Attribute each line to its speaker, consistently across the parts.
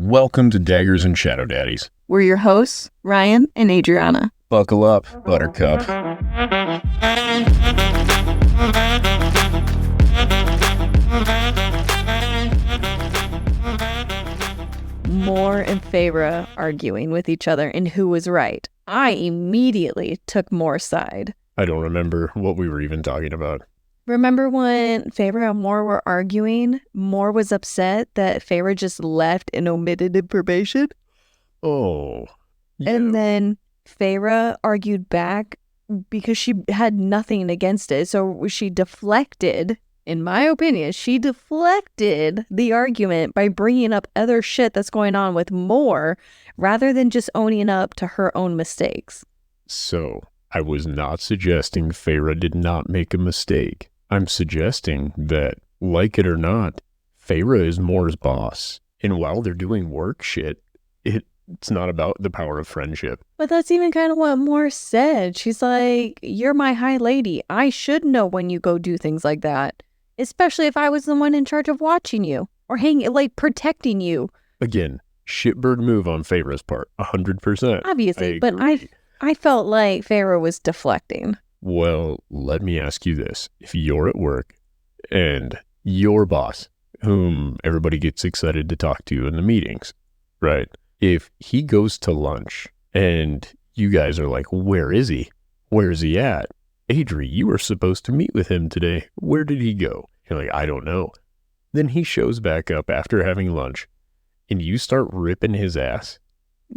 Speaker 1: Welcome to Daggers and Shadow Daddies.
Speaker 2: We're your hosts, Ryan and Adriana.
Speaker 1: Buckle up, Buttercup.
Speaker 2: Mor and Feyre arguing with each other and who was right. I immediately took Mor's side.
Speaker 1: I don't remember what we were even talking about.
Speaker 2: Remember when Feyre and Mor were arguing? Mor was upset that Feyre just left and omitted information.
Speaker 1: Oh. Yeah.
Speaker 2: And then Feyre argued back because she had nothing against it. So she deflected, in my opinion, she deflected the argument by bringing up other shit that's going on with Mor rather than just owning up to her own mistakes.
Speaker 1: So, I was not suggesting Feyre did not make a mistake. I'm suggesting that, like it or not, Feyre is Mor's boss. And while they're doing work shit, it's not about the power of friendship.
Speaker 2: But that's even kind of what Mor said. She's like, you're my high lady. I should know when you go do things like that. Especially if I was the one in charge of watching you or protecting you.
Speaker 1: Again, shitbird move on Feyre's part, 100%.
Speaker 2: Obviously, but I felt like Feyre was deflecting.
Speaker 1: Well, let me ask you this. If you're at work and your boss, whom everybody gets excited to talk to in the meetings, right? If he goes to lunch and you guys are like, where is he? Where is he at? Adri, you were supposed to meet with him today. Where did he go? You're like, I don't know. Then he shows back up after having lunch and you start ripping his ass.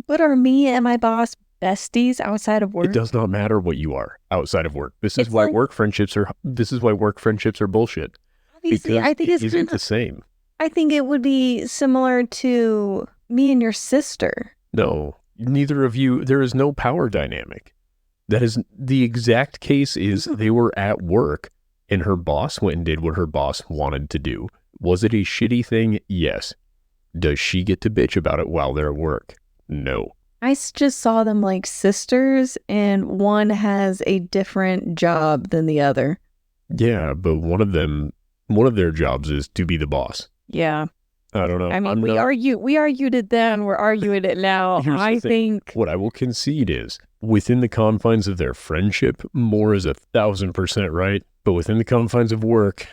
Speaker 2: But are me and my boss besties outside of work?
Speaker 1: It does not matter what you are outside of work. This is why work friendships are bullshit.
Speaker 2: Obviously,
Speaker 1: because
Speaker 2: I think
Speaker 1: it isn't the same.
Speaker 2: I think it would be similar to me and your sister.
Speaker 1: No, neither of you. There is no power dynamic. That is the exact case. Is they were at work and her boss went and did what her boss wanted to do. Was it a shitty thing? Yes. Does she get to bitch about it while they're at work? No.
Speaker 2: I just saw them like sisters, and one has a different job than the other.
Speaker 1: Yeah, but one of their jobs is to be the boss.
Speaker 2: Yeah.
Speaker 1: I don't know.
Speaker 2: I mean, we argued it then. We're arguing it now. I think
Speaker 1: what I will concede is within the confines of their friendship, Mor is 1,000% right. But within the confines of work,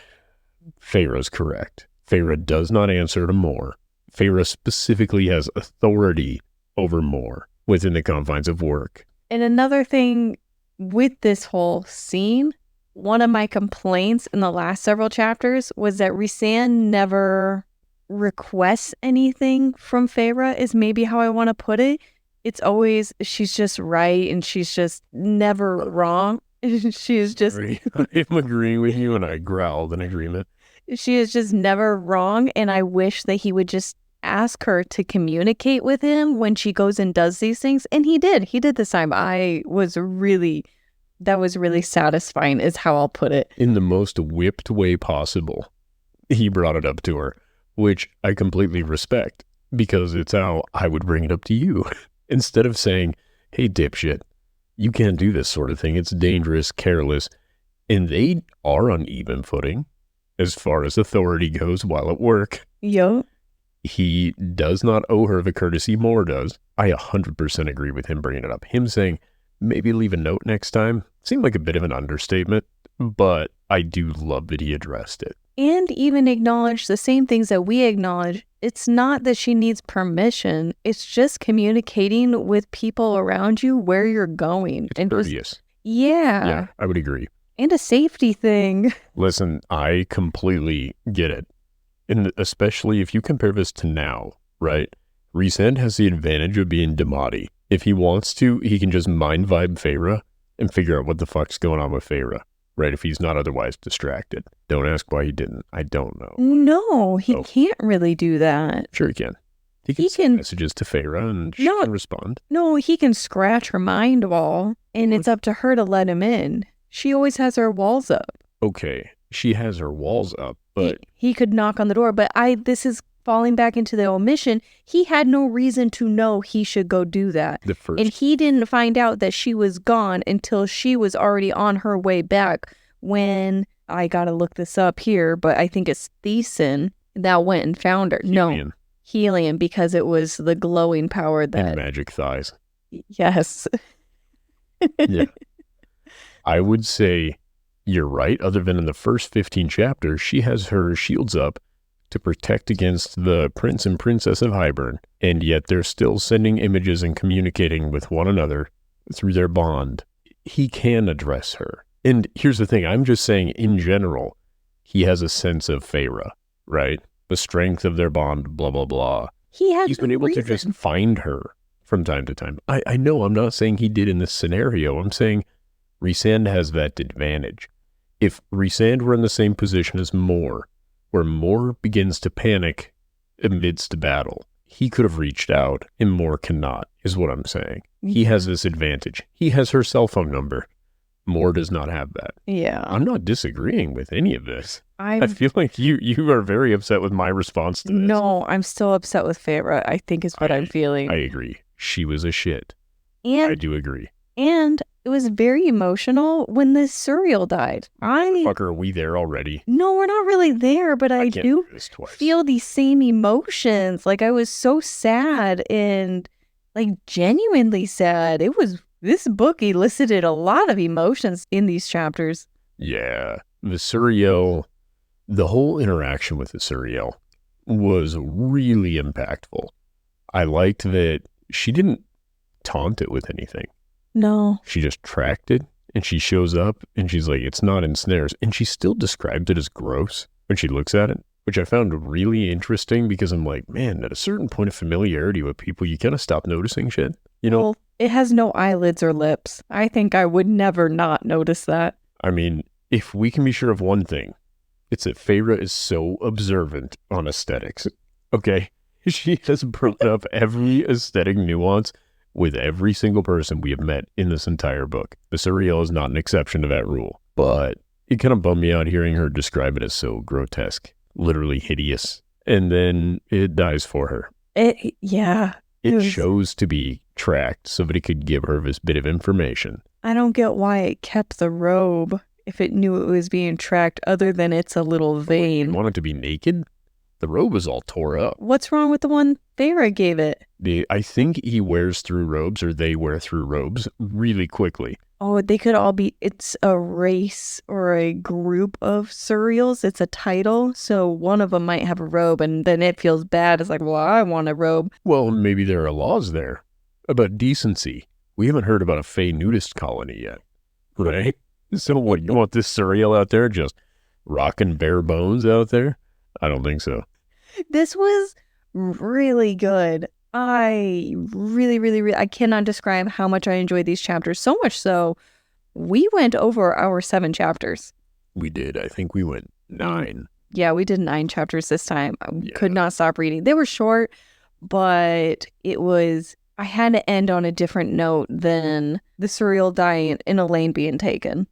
Speaker 1: Feyre's correct. Feyre does not answer to Mor. Feyre specifically has authority over Mor within the confines of work.
Speaker 2: And another thing with this whole scene, one of my complaints in the last several chapters was that Rhysand never requests anything from Feyre, is maybe how I want to put it. It's always, she's just right and she's just never wrong. She is just...
Speaker 1: I'm agreeing with you and I growled in agreement.
Speaker 2: She is just never wrong, and I wish that he would just ask her to communicate with him when she goes and does these things. And he did this time. That was really satisfying is how I'll put it.
Speaker 1: In the most whipped way possible, he brought it up to her, which I completely respect because it's how I would bring it up to you. Instead of saying, hey, dipshit, you can't do this sort of thing. It's dangerous, careless. And they are on even footing as far as authority goes while at work.
Speaker 2: Yo.
Speaker 1: He does not owe her the courtesy Mor does. I 100% agree with him bringing it up. Him saying, maybe leave a note next time, seemed like a bit of an understatement, but I do love that he addressed it.
Speaker 2: And even acknowledge the same things that we acknowledge. It's not that she needs permission. It's just communicating with people around you where you're going.
Speaker 1: It's courteous.
Speaker 2: Yeah.
Speaker 1: Yeah, I would agree.
Speaker 2: And a safety thing.
Speaker 1: Listen, I completely get it. And especially if you compare this to now, right? Rhysand has the advantage of being Damati. If he wants to, he can just mind vibe Feyre and figure out what the fuck's going on with Feyre, right? If he's not otherwise distracted. Don't ask why he didn't. I don't know.
Speaker 2: No, he can't really do that.
Speaker 1: Sure he can. He can send messages to Feyre and she can respond.
Speaker 2: No, he can scratch her mind wall and it's up to her to let him in. She always has her walls up.
Speaker 1: Okay, she has her walls up, but...
Speaker 2: He could knock on the door, but this is falling back into the omission. He had no reason to know he should go do that. And he didn't find out that she was gone until she was already on her way back when, I gotta look this up here, but I think it's Thiessen that went and found her.
Speaker 1: Julian.
Speaker 2: helium because it was the glowing power
Speaker 1: And
Speaker 2: that...
Speaker 1: magic thighs.
Speaker 2: Yes.
Speaker 1: Yeah. I would say you're right, other than in the first 15 chapters, she has her shields up to protect against the Prince and Princess of Hybern, and yet they're still sending images and communicating with one another through their bond. He can address her. And here's the thing, I'm just saying in general, he has a sense of Feyre, right? The strength of their bond, blah, blah, blah. He's been able to just find her from time to time. I know I'm not saying he did in this scenario. I'm saying Rhysand has that advantage. If Rhysand were in the same position as Mor, where Mor begins to panic amidst battle, he could have reached out and Mor cannot, is what I'm saying. He has this advantage. He has her cell phone number. Mor does not have that.
Speaker 2: Yeah.
Speaker 1: I'm not disagreeing with any of this. I
Speaker 2: I'm
Speaker 1: feel like you are very upset with my response to this.
Speaker 2: No, I'm still upset with Feyre, I think is what I'm feeling.
Speaker 1: I agree. She was a shit. I
Speaker 2: And
Speaker 1: do agree.
Speaker 2: and it was very emotional when the suriel died.
Speaker 1: Fucker, are we there already?
Speaker 2: No, we're not really there, but I
Speaker 1: can't
Speaker 2: do
Speaker 1: this twice.
Speaker 2: feel these same emotions. Like I was so sad and like genuinely sad. This book elicited a lot of emotions in these chapters.
Speaker 1: Yeah. The suriel, the whole interaction with the suriel was really impactful. I liked that she didn't taunt it with anything.
Speaker 2: No.
Speaker 1: She just tracked it, and she shows up, and she's like, it's not in snares. And she still described it as gross when she looks at it, which I found really interesting because I'm like, man, at a certain point of familiarity with people, you kind of stop noticing shit, you know?
Speaker 2: Well, it has no eyelids or lips. I think I would never not notice that.
Speaker 1: I mean, if we can be sure of one thing, it's that Feyre is so observant on aesthetics, okay? She has brought up every aesthetic nuance with every single person we have met in this entire book. The suriel is not an exception to that rule, but it kind of bummed me out hearing her describe it as so grotesque, literally hideous, and then it dies for her.
Speaker 2: Yeah.
Speaker 1: It chose to be tracked so that it could give her this bit of information.
Speaker 2: I don't get why it kept the robe if it knew it was being tracked other than it's a little
Speaker 1: You
Speaker 2: vein.
Speaker 1: want it to be naked? The robe was all tore up.
Speaker 2: What's wrong with the one Feyre gave it?
Speaker 1: I think he wears through robes, or they wear through robes really quickly.
Speaker 2: Oh, they could all be, it's a race or a group of suriels. It's a title. So one of them might have a robe and then it feels bad. It's like, well, I want a robe.
Speaker 1: Well, maybe there are laws there about decency. We haven't heard about a Fey nudist colony yet, right? So what, you want this suriel out there just rocking bare bones out there? I don't think so.
Speaker 2: This was really good. I really, I cannot describe how much I enjoyed these chapters. So much so, we went over our 7 chapters.
Speaker 1: We did. I think we went 9.
Speaker 2: Yeah, we did 9 chapters this time. I could not stop reading. They were short, but I had to end on a different note than the suriel dying and Elaine being taken.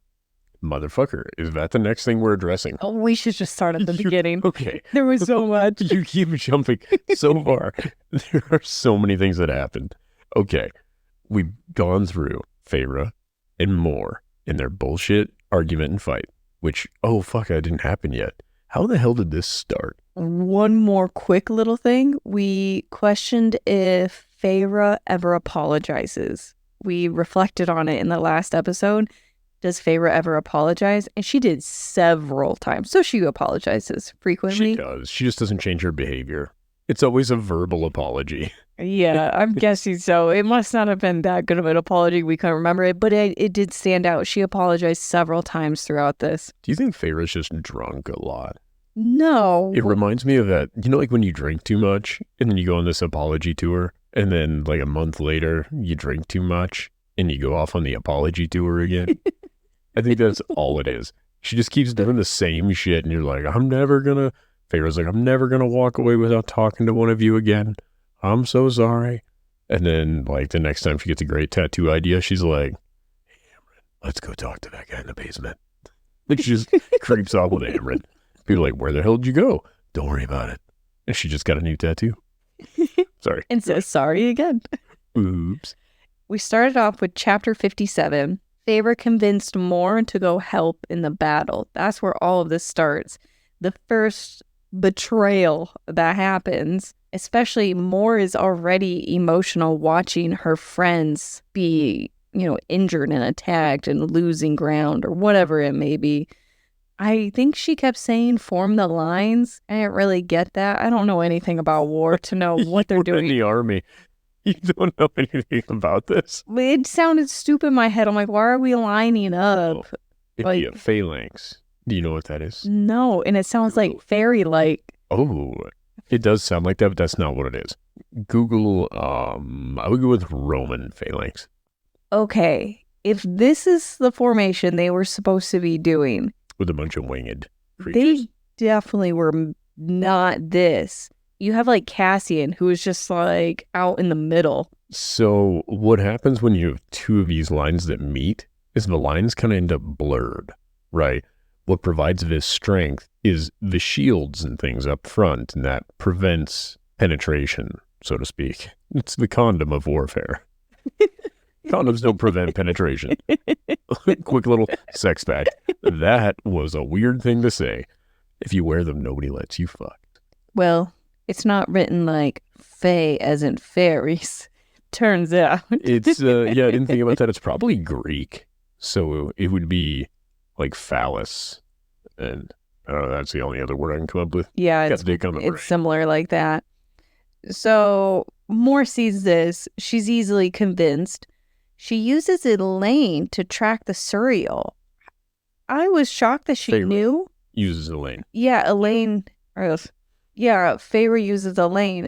Speaker 1: Motherfucker, is that the next thing we're addressing?
Speaker 2: Oh, we should just start at the beginning.
Speaker 1: Okay.
Speaker 2: There was so much.
Speaker 1: You keep jumping so far. There are so many things that happened. Okay. We've gone through Feyre and Mor in their bullshit argument and fight, which, oh, fuck, that didn't happen yet. How the hell did this start?
Speaker 2: One more quick little thing. We questioned if Feyre ever apologizes. We reflected on it in the last episode. Does Feyre ever apologize? And she did several times. So she apologizes frequently.
Speaker 1: She does. She just doesn't change her behavior. It's always a verbal apology.
Speaker 2: Yeah, I'm guessing so. It must not have been that good of an apology. We couldn't remember it, but it did stand out. She apologized several times throughout this.
Speaker 1: Do you think Feyre's just drunk a lot?
Speaker 2: No.
Speaker 1: It reminds me of that, you know, like when you drink too much and then you go on this apology tour and then like a month later you drink too much and you go off on the apology tour again. I think that's all it is. She just keeps doing the same shit and you're like, Feyre's like, I'm never going to walk away without talking to one of you again. I'm so sorry. And then like the next time she gets a great tattoo idea, she's like, hey, Amryn, let's go talk to that guy in the basement. Like she just creeps off with Amryn. People are like, where the hell did you go? Don't worry about it. And she just got a new tattoo. Sorry.
Speaker 2: And says sorry again.
Speaker 1: Oops.
Speaker 2: We started off with chapter 57. Feyre convinced Mor to go help in the battle. That's where all of this starts. The first betrayal that happens. especially Mor is already emotional watching her friends be, injured and attacked and losing ground or whatever it may be. I think she kept saying form the lines. I didn't really get that. I don't know anything about war to know what they're doing.
Speaker 1: In the army. You don't know anything about this.
Speaker 2: It sounded stupid in my head. I'm like, why are we lining up?
Speaker 1: It'd be a phalanx. Do you know what that is?
Speaker 2: No, and it sounds like fairy-like.
Speaker 1: Oh, it does sound like that, but that's not what it is. Google, I would go with Roman phalanx.
Speaker 2: Okay, if this is the formation they were supposed to be doing.
Speaker 1: With a bunch of winged creatures.
Speaker 2: They definitely were not this. You have like Cassian, who is just like out in the middle.
Speaker 1: So what happens when you have two of these lines that meet is the lines kind of end up blurred, right? What provides this strength is the shields and things up front, and that prevents penetration, so to speak. It's the condom of warfare. Condoms don't prevent penetration. Quick little sex fact. That was a weird thing to say. If you wear them, nobody lets you fuck.
Speaker 2: Well, it's not written like Fae as in fairies, turns out.
Speaker 1: It's, I didn't think about that. It's probably Greek. So it would be like phallus. And I don't know, that's the only other word I can come up with.
Speaker 2: Yeah, it's similar like that. So Mor sees this. She's easily convinced. She uses Elaine to track the suriel. I was shocked that she knew.
Speaker 1: Uses Elaine.
Speaker 2: Yeah, Elaine. Yeah, Feyre uses Elaine.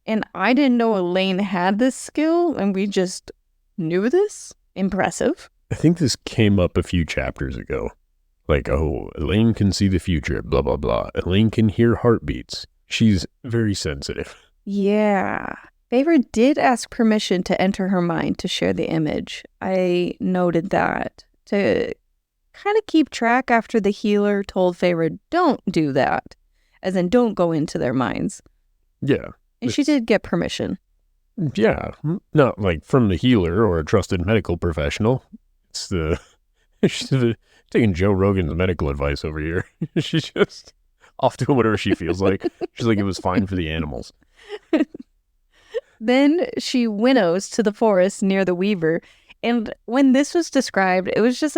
Speaker 2: And I didn't know Elaine had this skill, and we just knew this. Impressive.
Speaker 1: I think this came up a few chapters ago. Like, Elaine can see the future, blah, blah, blah. Elaine can hear heartbeats. She's very sensitive.
Speaker 2: Yeah. Feyre did ask permission to enter her mind to share the image. I noted that. To kind of keep track after the healer told Feyre, don't do that. As in, don't go into their minds.
Speaker 1: Yeah.
Speaker 2: And she did get permission.
Speaker 1: Yeah. Not like from the healer or a trusted medical professional. It's she's taking Joe Rogan's medical advice over here. She's just off doing whatever she feels like. She's like, it was fine for the animals.
Speaker 2: Then she winnows to the forest near the Weaver. And when this was described, it was just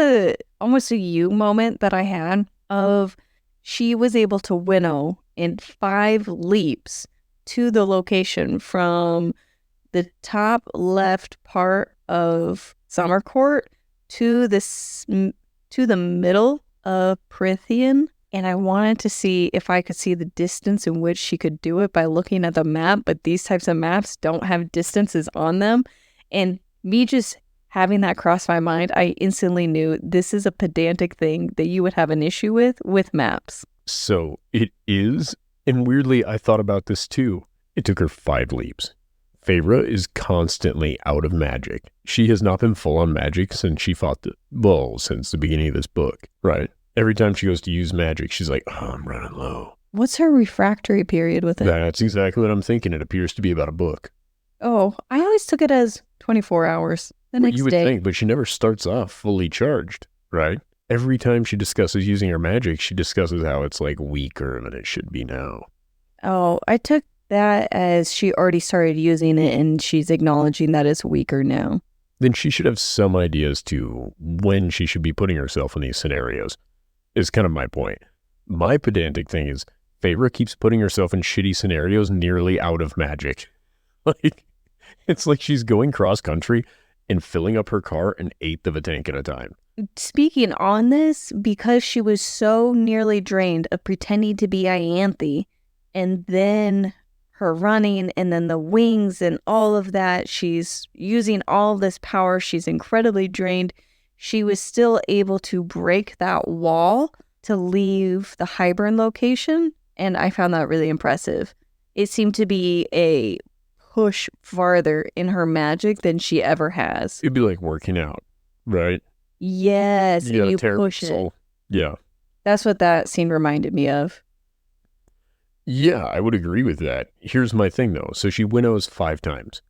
Speaker 2: almost a you moment that I had of she was able to winnow in 5 leaps to the location from the top left part of Summer Court to the middle of Prythian. And I wanted to see if I could see the distance in which she could do it by looking at the map, but these types of maps don't have distances on them. And me just having that cross my mind, I instantly knew this is a pedantic thing that you would have an issue with maps.
Speaker 1: So it is, and weirdly, I thought about this too. It took her 5 leaps. Feyre is constantly out of magic. She has not been full on magic since she fought the bull, since the beginning of this book, right? Every time she goes to use magic, she's like, I'm running low.
Speaker 2: What's her refractory period with it?
Speaker 1: That's exactly what I'm thinking. It appears to be about a book.
Speaker 2: Oh, I always took it as 24 hours the next day.
Speaker 1: You would think, but she never starts off fully charged, right? Every time she discusses using her magic, she discusses how it's like weaker than it should be now.
Speaker 2: Oh, I took that as she already started using it and she's acknowledging that it's weaker now.
Speaker 1: Then she should have some ideas to when she should be putting herself in these scenarios. Is kind of my point. My pedantic thing is Feyre keeps putting herself in shitty scenarios nearly out of magic. Like, it's like she's going cross country and filling up her car an eighth of a tank at a time.
Speaker 2: Speaking on this, because she was so nearly drained of pretending to be Ianthe, and then her running, and then the wings and all of that, she's using all of this power, she's incredibly drained. She was still able to break that wall to leave the Hybern location, and I found that really impressive. It seemed to be a push farther in her magic than she ever has.
Speaker 1: It'd be like working out, right?
Speaker 2: Yes, you push it.
Speaker 1: Yeah.
Speaker 2: That's what that scene reminded me of.
Speaker 1: Yeah, I would agree with that. Here's my thing, though. So she winnows 5 times.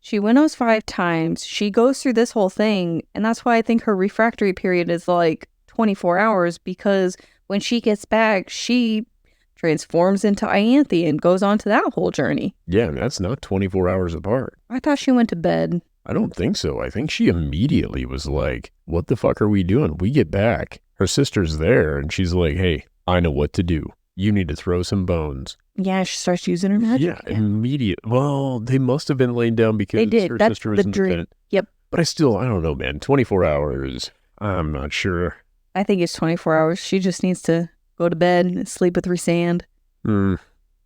Speaker 2: She winnows 5 times. She goes through this whole thing, and that's why I think her refractory period is like 24 hours, because when she gets back, she transforms into Ianthe and goes on to that whole journey.
Speaker 1: Yeah, and that's not 24 hours apart.
Speaker 2: I thought she went to bed.
Speaker 1: I don't think so. I think she immediately was like, what the fuck are we doing? We get back. Her sister's there, and she's like, hey, I know what to do. You need to throw some bones.
Speaker 2: Yeah, she starts using her magic.
Speaker 1: Yeah, immediate. Well, they must have been laid down because
Speaker 2: They did.
Speaker 1: her
Speaker 2: That's
Speaker 1: sister was
Speaker 2: the
Speaker 1: in
Speaker 2: dream.
Speaker 1: bed.
Speaker 2: Yep.
Speaker 1: But I don't know, man. 24 hours. I'm not sure.
Speaker 2: I think it's 24 hours. She just needs to go to bed and sleep with Rhysand.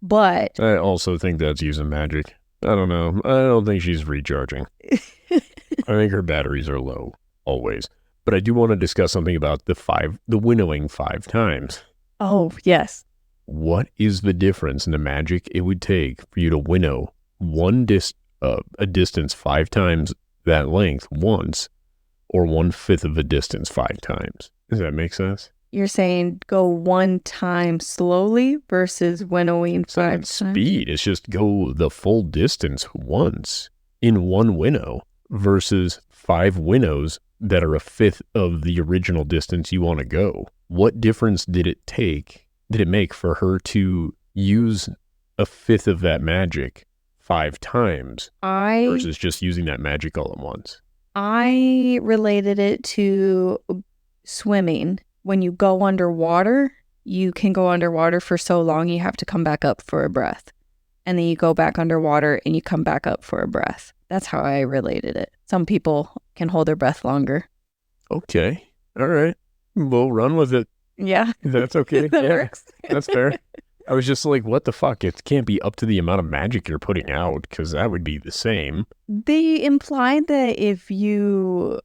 Speaker 2: But
Speaker 1: I also think that's using magic. I don't know. I don't think she's recharging. I think her batteries are low, always. But I do want to discuss something about the winnowing 5 times.
Speaker 2: Oh, yes.
Speaker 1: What is the difference in the magic it would take for you to winnow a distance 5 times that length once, or 1/5 of a distance 5 times? Does that make sense?
Speaker 2: You're saying go 1 time slowly versus winnowing 5 times?
Speaker 1: Speed. It's just go the full distance once in one winnow versus 5 winnows that are 1/5 of the original distance you want to go. What difference did it make for her to use 1/5 of that magic 5 times versus just using that magic all at once?
Speaker 2: I related it to swimming. When you go underwater, you can go underwater for so long you have to come back up for a breath. And then you go back underwater and you come back up for a breath. That's how I related it. Some people can hold their breath longer.
Speaker 1: Okay. All right. We'll run with it.
Speaker 2: Yeah.
Speaker 1: That's okay.
Speaker 2: That works.
Speaker 1: That's fair. I was just like, what the fuck? It can't be up to the amount of magic you're putting out, because that would be the same.
Speaker 2: They implied that if you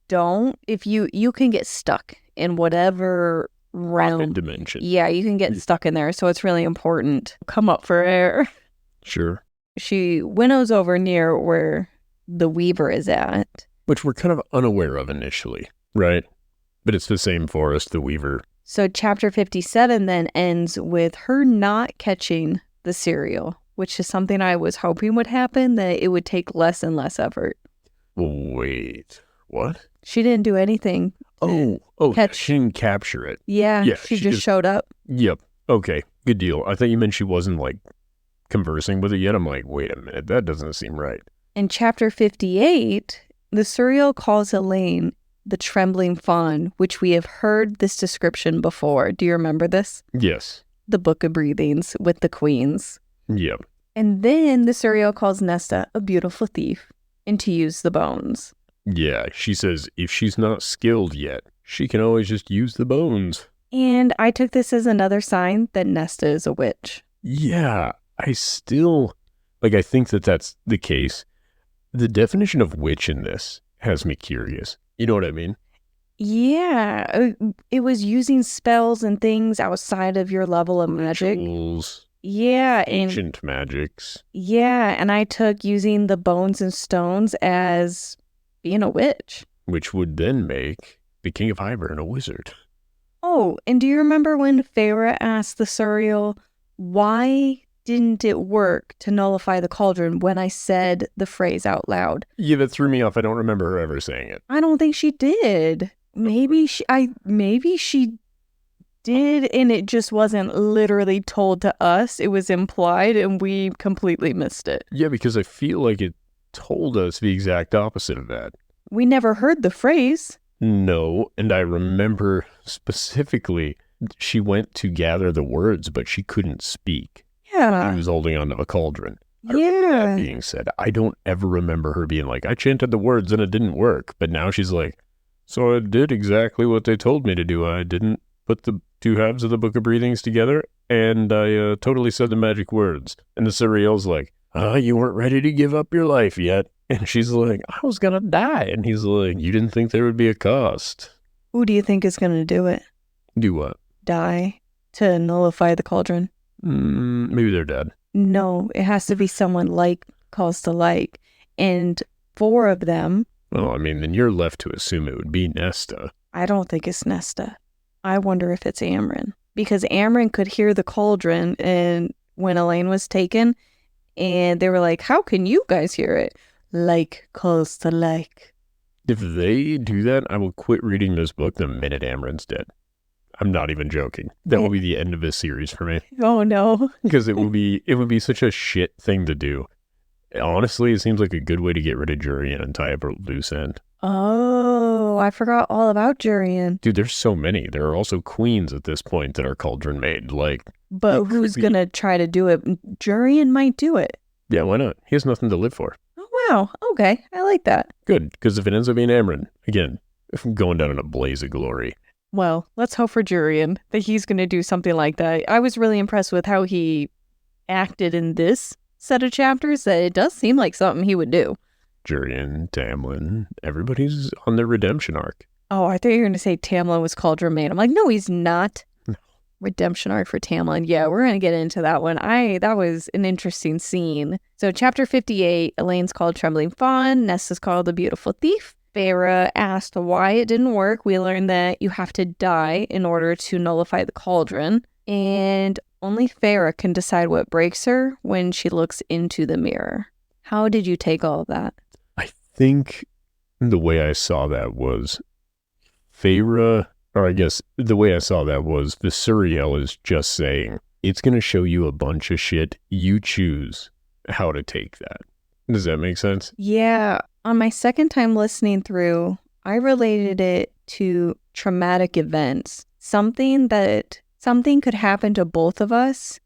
Speaker 2: can get stuck in whatever realm
Speaker 1: dimension.
Speaker 2: Yeah, you can get stuck in there. So it's really important. Come up for air.
Speaker 1: Sure.
Speaker 2: She winnows over near where the Weaver is at.
Speaker 1: Which we're kind of unaware of initially, right? But it's the same forest, the Weaver.
Speaker 2: So chapter 57 then ends with her not catching the suriel, which is something I was hoping would happen, that it would take less and less effort.
Speaker 1: Wait, what?
Speaker 2: She didn't do anything.
Speaker 1: She didn't capture it.
Speaker 2: Yeah, she just showed up.
Speaker 1: Yep. Okay, good deal. I thought you meant she wasn't, like, conversing with it yet. I'm like, wait a minute, that doesn't seem right.
Speaker 2: In chapter 58, the suriel calls Elaine the trembling fawn, which we have heard this description before. Do you remember this?
Speaker 1: Yes.
Speaker 2: The Book of Breathings with the queens.
Speaker 1: Yep.
Speaker 2: And then the suriel calls Nesta a beautiful thief and to use the bones.
Speaker 1: Yeah, she says if she's not skilled yet, she can always just use the bones.
Speaker 2: And I took this as another sign that Nesta is a witch.
Speaker 1: Yeah, I think that that's the case. The definition of witch in this has me curious. You know what I mean?
Speaker 2: Yeah, it was using spells and things outside of your level of magic.
Speaker 1: Rituals,
Speaker 2: yeah.
Speaker 1: Ancient magics.
Speaker 2: Yeah, and I took using the bones and stones as being a witch.
Speaker 1: Which would then make the King of Hybern a wizard.
Speaker 2: Oh, and do you remember when Feyre asked the suriel, why didn't it work to nullify the cauldron when I said the phrase out loud?
Speaker 1: Yeah, that threw me off. I don't remember her ever saying it.
Speaker 2: I don't think she did. Maybe she did, and it just wasn't literally told to us. It was implied, and we completely missed it.
Speaker 1: Yeah, because I feel like it told us the exact opposite of that.
Speaker 2: We never heard the phrase.
Speaker 1: No, and I remember specifically she went to gather the words, but she couldn't speak.
Speaker 2: Yeah.
Speaker 1: She was holding onto a cauldron.
Speaker 2: Yeah.
Speaker 1: That being said, I don't ever remember her being like, I chanted the words and it didn't work. But now she's like, so I did exactly what they told me to do. I didn't put the 2 halves of the Book of Breathings together, and I totally said the magic words. And the suriel's like, you weren't ready to give up your life yet. And she's like, I was going to die. And he's like, you didn't think there would be a cost.
Speaker 2: Who do you think is going to do it?
Speaker 1: Do what?
Speaker 2: Die to nullify the cauldron.
Speaker 1: Maybe they're dead.
Speaker 2: No, it has to be someone like calls to like. And 4 of them.
Speaker 1: Well, I mean, then you're left to assume it would be Nesta.
Speaker 2: I don't think it's Nesta. I wonder if it's Amren. Because Amren could hear the cauldron and when Elaine was taken, and they were like, how can you guys hear it? Like calls to like.
Speaker 1: If they do that, I will quit reading this book the minute Amren's dead. I'm not even joking. That will be the end of this series for me.
Speaker 2: Oh, no.
Speaker 1: Because it would be such a shit thing to do. Honestly, it seems like a good way to get rid of Jurian and tie up a loose end.
Speaker 2: Oh, I forgot all about Jurian.
Speaker 1: Dude, there's so many. There are also queens at this point that are cauldron made.
Speaker 2: But who's going to try to do it? Jurian might do it.
Speaker 1: Yeah, why not? He has nothing to live for.
Speaker 2: Oh, wow. Okay. I like that.
Speaker 1: Good, because if it ends up being Amryn, again, if I'm going down in a blaze of glory.
Speaker 2: Well, let's hope for Jurian that he's going to do something like that. I was really impressed with how he acted in this set of chapters, that it does seem like something he would do.
Speaker 1: Jurian, Tamlin, everybody's on their redemption arc.
Speaker 2: Oh, I thought you were going to say Tamlin was cauldron made. I'm like, no, he's not.
Speaker 1: No.
Speaker 2: Redemption arc for Tamlin. Yeah, we're going to get into that one. That was an interesting scene. So chapter 58, Elaine's called Trembling Fawn. Nesta's called the Beautiful Thief. Feyre asked why it didn't work. We learned that you have to die in order to nullify the cauldron. And only Feyre can decide what breaks her when she looks into the mirror. How did you take all of that?
Speaker 1: I think the way I saw that was Feyre, or I guess the way I saw that was the suriel is just saying, it's going to show you a bunch of shit. You choose how to take that. Does that make sense?
Speaker 2: Yeah. On my second time listening through, I related it to traumatic events. Something could happen to both of us,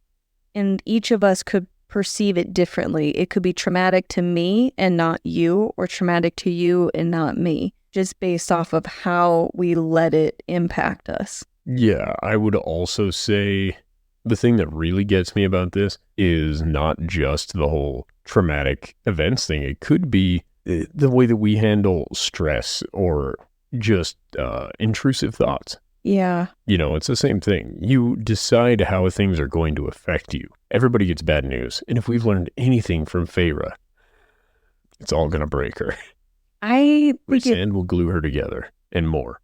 Speaker 2: and each of us could perceive it differently. It could be traumatic to me and not you, or traumatic to you and not me, just based off of how we let it impact us.
Speaker 1: Yeah, I would also say the thing that really gets me about this is not just the whole traumatic events thing. It could be the way that we handle stress or just intrusive thoughts.
Speaker 2: Yeah.
Speaker 1: It's the same thing. You decide how things are going to affect you. Everybody gets bad news. And if we've learned anything from Feyre, it's all going to break her. Rhysand will glue her together and more.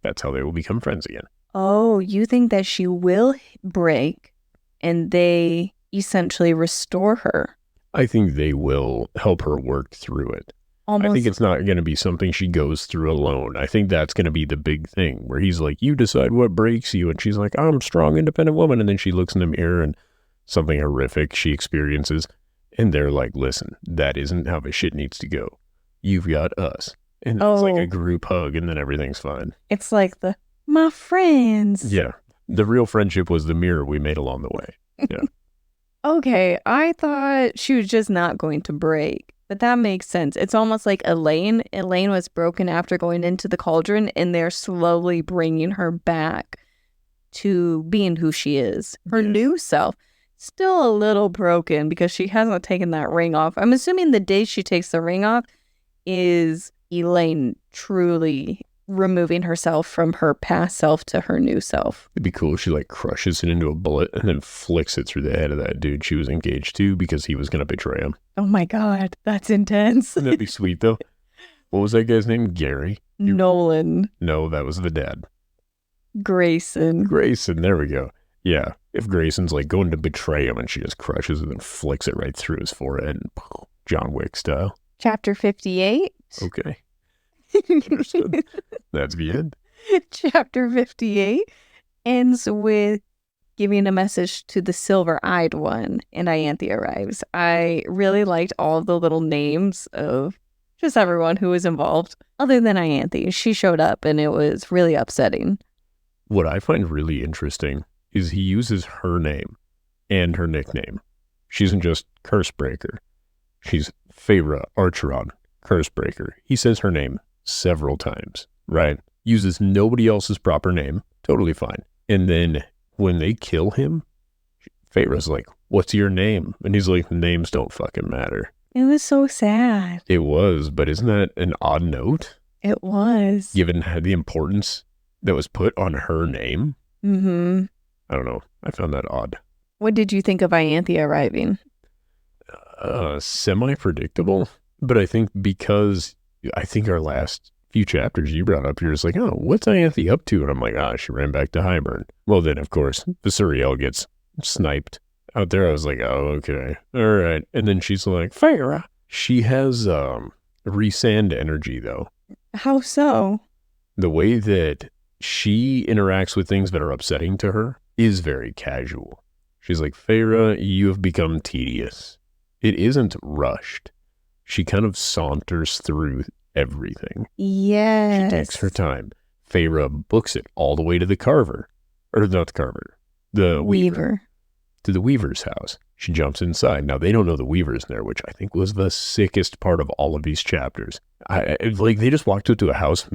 Speaker 1: That's how they will become friends again.
Speaker 2: Oh, you think that she will break and they essentially restore her?
Speaker 1: I think they will help her work through it. I think it's not going to be something she goes through alone. I think that's going to be the big thing where he's like, you decide what breaks you. And she's like, I'm a strong, independent woman. And then she looks in the mirror and something horrific she experiences. And they're like, listen, that isn't how this shit needs to go. You've got us. And it's like a group hug and then everything's fine.
Speaker 2: It's like my friends.
Speaker 1: Yeah. The real friendship was the mirror we made along the way. Yeah.
Speaker 2: Okay. I thought she was just not going to break. But that makes sense. It's almost like Elaine. Elaine was broken after going into the cauldron, and they're slowly bringing her back to being who she is. Her new self. Still a little broken because she hasn't taken that ring off. I'm assuming the day she takes the ring off is Elaine truly removing herself from her past self to her new self.
Speaker 1: It'd be cool if she crushes it into a bullet and then flicks it through the head of that dude she was engaged to because he was going to betray him.
Speaker 2: Oh my God, that's intense.
Speaker 1: That'd be sweet though. What was that guy's name? Gary?
Speaker 2: Nolan.
Speaker 1: No, that was the dad.
Speaker 2: Grayson,
Speaker 1: there we go. Yeah, if Grayson's going to betray him and she just crushes it and flicks it right through his forehead, and John Wick style.
Speaker 2: Chapter 58.
Speaker 1: Okay. Understood. That's the end.
Speaker 2: Chapter 58 ends with giving a message to the silver-eyed one, and Ianthe arrives. I really liked all of the little names of just everyone who was involved, other than Ianthe. She showed up, and it was really upsetting.
Speaker 1: What I find really interesting is he uses her name and her nickname. She isn't just Cursebreaker. She's Feyre Archeron Cursebreaker. He says her name several times, right? Uses nobody else's proper name. Totally fine. And then when they kill him, Feyre's like, what's your name? And he's like, names don't fucking matter.
Speaker 2: It was so sad.
Speaker 1: It was, but isn't that an odd note?
Speaker 2: It was.
Speaker 1: Given the importance that was put on her name?
Speaker 2: Mm-hmm.
Speaker 1: I don't know. I found that odd.
Speaker 2: What did you think of Ianthe arriving?
Speaker 1: Semi-predictable, but I think because our last few chapters you brought up, you're just like, oh, what's Ianthe up to? And I'm like, she ran back to Hybern. Well, then, of course, the suriel gets sniped out there. I was like, oh, okay. All right. And then she's like, Feyre. She has Rhysand energy, though.
Speaker 2: How so?
Speaker 1: The way that she interacts with things that are upsetting to her is very casual. She's like, Feyre, you have become tedious. It isn't rushed. She kind of saunters through everything.
Speaker 2: Yes.
Speaker 1: She takes her time. Feyre books it all the way to the carver. Or not the carver. The weaver. To the weaver's house. She jumps inside. Now, they don't know the weaver's there, which I think was the sickest part of all of these chapters. They just walked into a house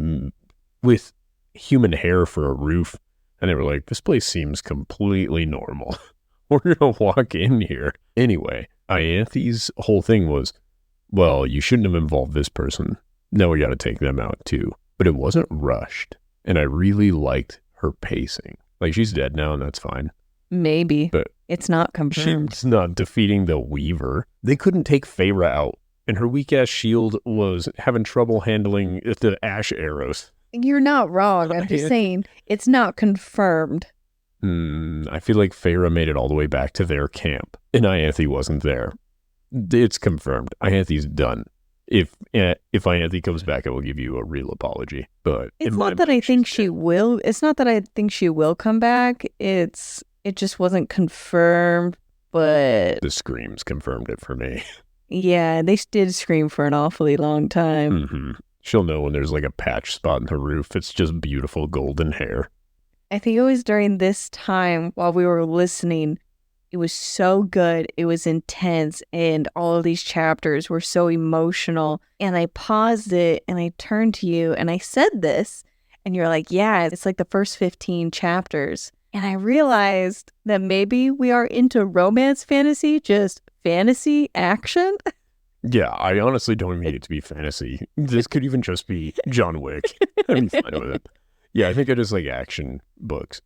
Speaker 1: with human hair for a roof, and they were like, this place seems completely normal. We're going to walk in here. Anyway, Ianthe's whole thing was, well, you shouldn't have involved this person. Now we got to take them out too. But it wasn't rushed, and I really liked her pacing. Like, she's dead now, and that's fine.
Speaker 2: Maybe.
Speaker 1: But
Speaker 2: it's not confirmed.
Speaker 1: She's not defeating the Weaver. They couldn't take Feyre out, and her weak-ass shield was having trouble handling the ash arrows.
Speaker 2: You're not wrong. I'm just saying it's not confirmed.
Speaker 1: I feel like Feyre made it all the way back to their camp, and Ianthe wasn't there. It's confirmed. Ianthe's done. If Ianthe comes back, I will give you a real apology. But
Speaker 2: it's not that I think she will. It's not that I think she will come back. It just wasn't confirmed. But
Speaker 1: the screams confirmed it for me.
Speaker 2: Yeah, they did scream for an awfully long time.
Speaker 1: Mm-hmm. She'll know when there's like a patch spot in her roof. It's just beautiful golden hair.
Speaker 2: I think it was during this time while we were listening. It was so good. It was intense. And all of these chapters were so emotional. And I paused it and I turned to you and I said this. And you're like, yeah, it's like the first 15 chapters. And I realized that maybe we are into romance fantasy, just fantasy action.
Speaker 1: Yeah, I honestly don't need it to be fantasy. This could even just be John Wick. I'm fine with it. Yeah, I think I just like action books.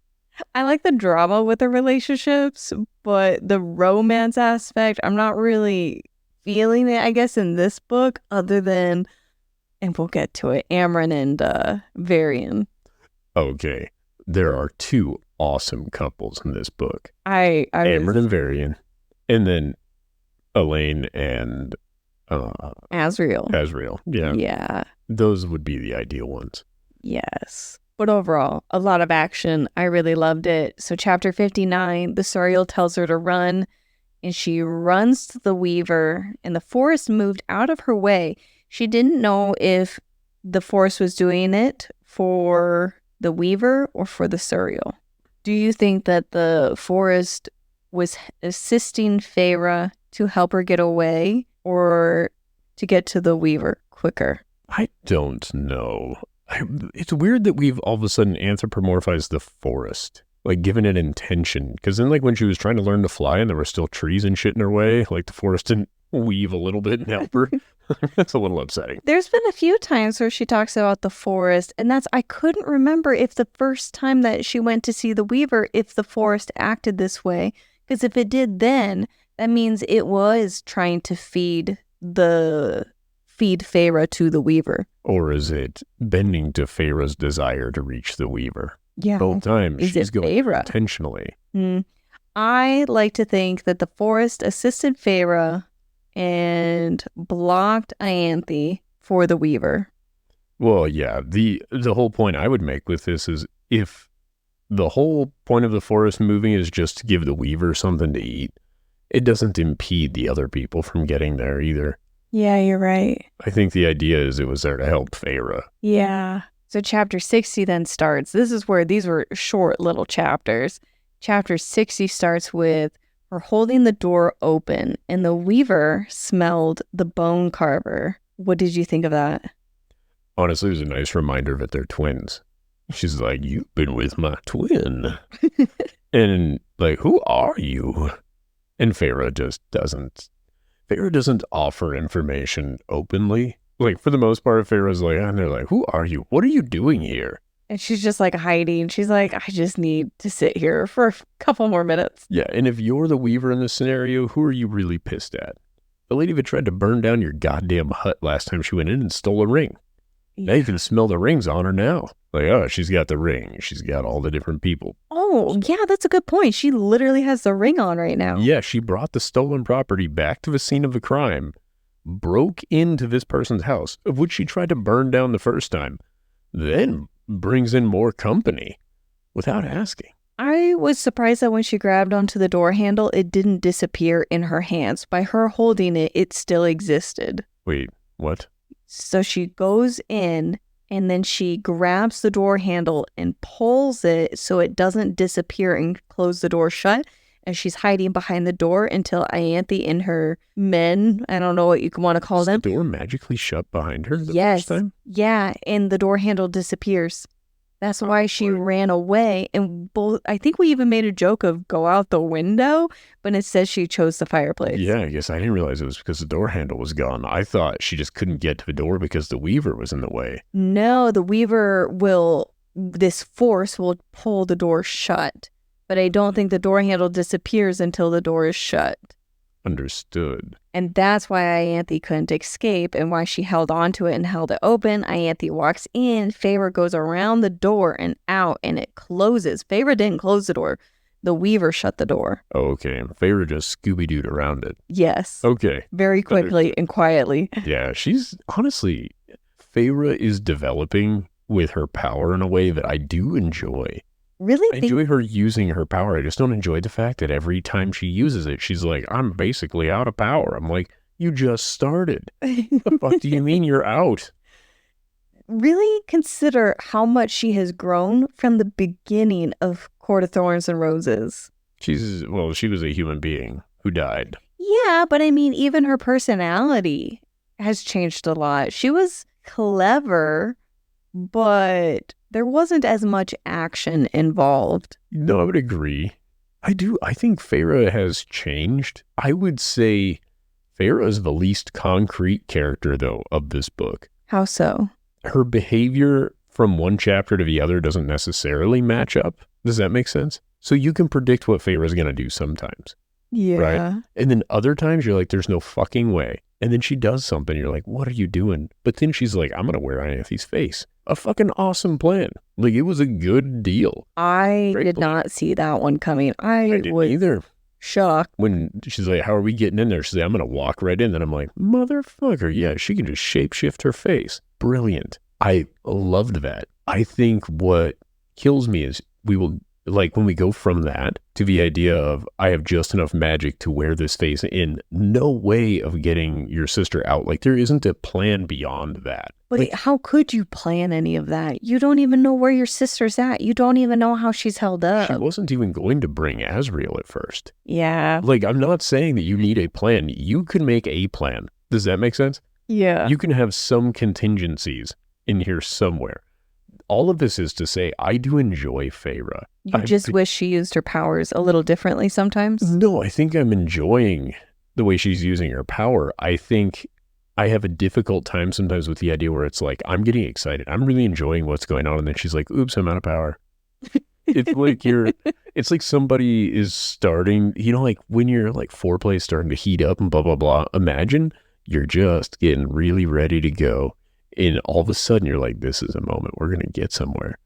Speaker 2: I like the drama with the relationships, but the romance aspect, I'm not really feeling it, I guess, in this book, other than, and we'll get to it, Amren and Varian.
Speaker 1: Okay, there are two awesome couples in this book.
Speaker 2: Amren
Speaker 1: and Varian, and then Elaine and Asriel. Yeah. Those would be the ideal ones.
Speaker 2: Yes. But overall, a lot of action. I really loved it. So chapter 59, the suriel tells her to run, and she runs to the Weaver, and the forest moved out of her way. She didn't know if the forest was doing it for the Weaver or for the suriel. Do you think that the forest was assisting Feyre to help her get away or to get to the Weaver quicker?
Speaker 1: I don't know. It's weird that we've all of a sudden anthropomorphized the forest, like given it intention. Because then like when she was trying to learn to fly and there were still trees and shit in her way, like the forest didn't weave a little bit and help her. That's a little upsetting.
Speaker 2: There's been a few times where she talks about the forest, and I couldn't remember if the first time that she went to see the Weaver, if the forest acted this way. Because if it did then, that means it was trying to feed Feyre to the Weaver.
Speaker 1: Or is it bending to Feyre's desire to reach the Weaver?
Speaker 2: Yeah.
Speaker 1: Both times she's going
Speaker 2: Feyre?
Speaker 1: intentionally.
Speaker 2: I like to think that the forest assisted Feyre and blocked Ianthe for the Weaver.
Speaker 1: Well, yeah. The whole point I would make with this is if the whole point of the forest moving is just to give the Weaver something to eat, it doesn't impede the other people from getting there either.
Speaker 2: Yeah, you're right.
Speaker 1: I think the idea is it was there to help Feyre.
Speaker 2: Yeah. So chapter 60 then starts. This is where these were short little chapters. Chapter 60 starts with her holding the door open, and the Weaver smelled the Bonecarver. What did you think of that?
Speaker 1: Honestly, it was a nice reminder that they're twins. She's like, you've been with my twin. And like, who are you? And Feyre just doesn't. Feyre doesn't offer information openly. Like, for the most part, Feyre's like, and they're like, who are you? What are you doing here?
Speaker 2: And she's just like hiding. She's like, I just need to sit here for a couple more minutes.
Speaker 1: Yeah, and if you're the Weaver in this scenario, who are you really pissed at? The lady that tried to burn down your goddamn hut last time she went in and stole a ring. Yeah. Now you can smell the rings on her now. Like, oh, she's got the ring. She's got all the different people.
Speaker 2: Oh, yeah, that's a good point. She literally has the ring on right now.
Speaker 1: Yeah, she brought the stolen property back to the scene of the crime, broke into this person's house, of which she tried to burn down the first time, then brings in more company without asking.
Speaker 2: I was surprised that when she grabbed onto the door handle, it didn't disappear in her hands. By her holding it, it still existed.
Speaker 1: Wait, what?
Speaker 2: So she goes in and then she grabs the door handle and pulls it so it doesn't disappear and close the door shut. And she's hiding behind the door until Ianthe and her men, I don't know what you want to call them.
Speaker 1: The door magically shut behind her the
Speaker 2: Yes.
Speaker 1: first time?
Speaker 2: Yeah, and the door handle disappears. That's why she ran away. And I think we even made a joke of go out the window, but it says she chose the fireplace.
Speaker 1: Yeah, I guess I didn't realize it was because the door handle was gone. I thought she just couldn't get to the door because the weaver was in the way.
Speaker 2: No, the weaver this force will pull the door shut. But I don't think the door handle disappears until the door is shut.
Speaker 1: Understood.
Speaker 2: And that's why Ianthe couldn't escape and why she held onto it and held it open. Ianthe walks in, Feyre goes around the door and out, and it closes. Feyre didn't close the door. The weaver shut the door.
Speaker 1: Oh, okay. And Feyre just Scooby-Dooed around it.
Speaker 2: Yes.
Speaker 1: Okay.
Speaker 2: Very quickly and quietly.
Speaker 1: Yeah, she's honestly, Feyre is developing with her power in a way that I do enjoy.
Speaker 2: Really?
Speaker 1: I enjoy her using her power. I just don't enjoy the fact that every time she uses it, she's like, I'm basically out of power. I'm like, you just started. The fuck do you mean you're out?
Speaker 2: Really consider how much she has grown from the beginning of Court of Thorns and Roses.
Speaker 1: She was a human being who died.
Speaker 2: Yeah, but I mean, even her personality has changed a lot. She was clever, but there wasn't as much action involved.
Speaker 1: No, I would agree. I think Feyre has changed. I would say Feyre is the least concrete character, though, of this book.
Speaker 2: How so?
Speaker 1: Her behavior from one chapter to the other doesn't necessarily match up. Does that make sense? So you can predict what Feyre is going to do sometimes.
Speaker 2: Yeah.
Speaker 1: Right? And then other times you're like, there's no fucking way. And then she does something. You're like, what are you doing? But then she's like, I'm going to wear Ianthe's face. A fucking awesome plan. Like, it was a good deal.
Speaker 2: I did not see that one coming. I
Speaker 1: didn't either.
Speaker 2: Shocked.
Speaker 1: When she's like, how are we getting in there? She's like, I'm going to walk right in. Then I'm like, motherfucker. Yeah, she can just shapeshift her face. Brilliant. I loved that. I think what kills me is when we go from that to the idea of I have just enough magic to wear this face in, no way of getting your sister out. Like, there isn't a plan beyond that.
Speaker 2: But how could you plan any of that? You don't even know where your sister's at. You don't even know how she's held up.
Speaker 1: She wasn't even going to bring Asriel at first.
Speaker 2: Yeah.
Speaker 1: Like, I'm not saying that you need a plan. You can make a plan. Does that make sense?
Speaker 2: Yeah.
Speaker 1: You can have some contingencies in here somewhere. All of this is to say, I do enjoy Feyre.
Speaker 2: You just wish she used her powers a little differently sometimes?
Speaker 1: No, I think I'm enjoying the way she's using her power. I think I have a difficult time sometimes with the idea where it's like, I'm getting excited. I'm really enjoying what's going on. And then she's like, oops, I'm out of power. It's like somebody is starting, like when you're like foreplay is starting to heat up and blah, blah, blah. Imagine you're just getting really ready to go. And all of a sudden you're like, this is a moment we're going to get somewhere.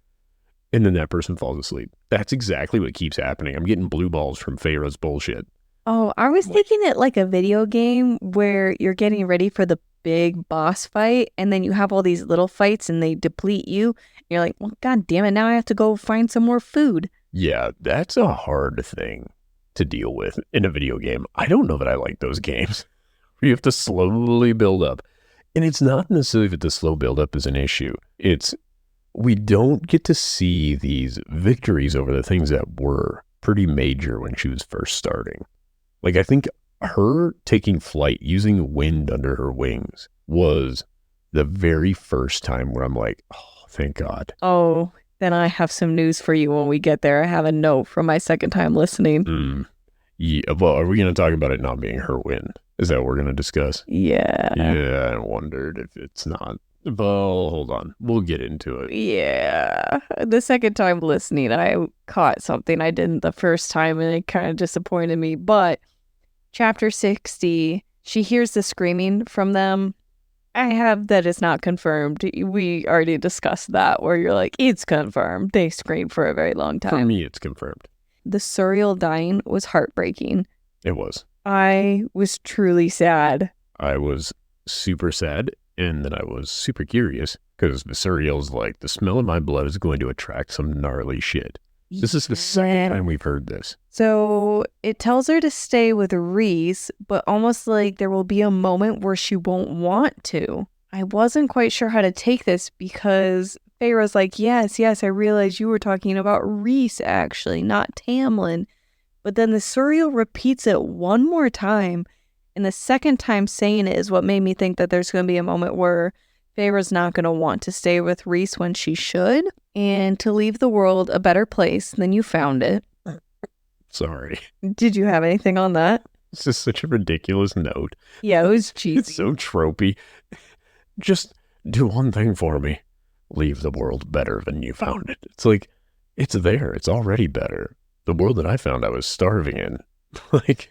Speaker 1: And then that person falls asleep. That's exactly what keeps happening. I'm getting blue balls from Feyre's bullshit.
Speaker 2: Oh, I was thinking it like a video game where you're getting ready for the big boss fight and then you have all these little fights and they deplete you. And you're like, well, God damn it, now I have to go find some more food.
Speaker 1: Yeah, that's a hard thing to deal with in a video game. I don't know that I like those games where you have to slowly build up. And it's not necessarily that the slow buildup is an issue. It's we don't get to see these victories over the things that were pretty major when she was first starting. Like, I think her taking flight, using wind under her wings, was the very first time where I'm like, oh, thank God.
Speaker 2: Oh, then I have some news for you when we get there. I have a note from my second time listening.
Speaker 1: Yeah, well, are we going to talk about it not being her win? Is that what we're going to discuss?
Speaker 2: Yeah.
Speaker 1: Yeah, I wondered if it's not. Well, hold on. We'll get into it.
Speaker 2: Yeah. The second time listening, I caught something I didn't the first time, and it kind of disappointed me. But chapter 60, she hears the screaming from them. I have that it's not confirmed. We already discussed that, where you're like, it's confirmed. They screamed for a very long time.
Speaker 1: For me, it's confirmed.
Speaker 2: The suriel dying was heartbreaking.
Speaker 1: It was.
Speaker 2: I was truly sad.
Speaker 1: I was super sad, and then I was super curious, Because the suriel's like, the smell of my blood is going to attract some gnarly shit. This is the second time we've heard this.
Speaker 2: So it tells her to stay with Rhys, but almost like there will be a moment where she won't want to. I wasn't quite sure how to take this because Feyre's like, yes, I realized you were talking about Rhys actually, not Tamlin. But then the suriel repeats it one more time, and the second time saying it is what made me think that there's going to be a moment where Feyre's not going to want to stay with Rhys when she should, and to leave the world a better place than you found it.
Speaker 1: Sorry.
Speaker 2: Did you have anything on that?
Speaker 1: This is such a ridiculous note.
Speaker 2: Yeah, it was cheesy.
Speaker 1: It's so tropey. Just do one thing for me. Leave the world better than you found it. It's like, it's there. It's already better. The world that I found, I was starving in. Like,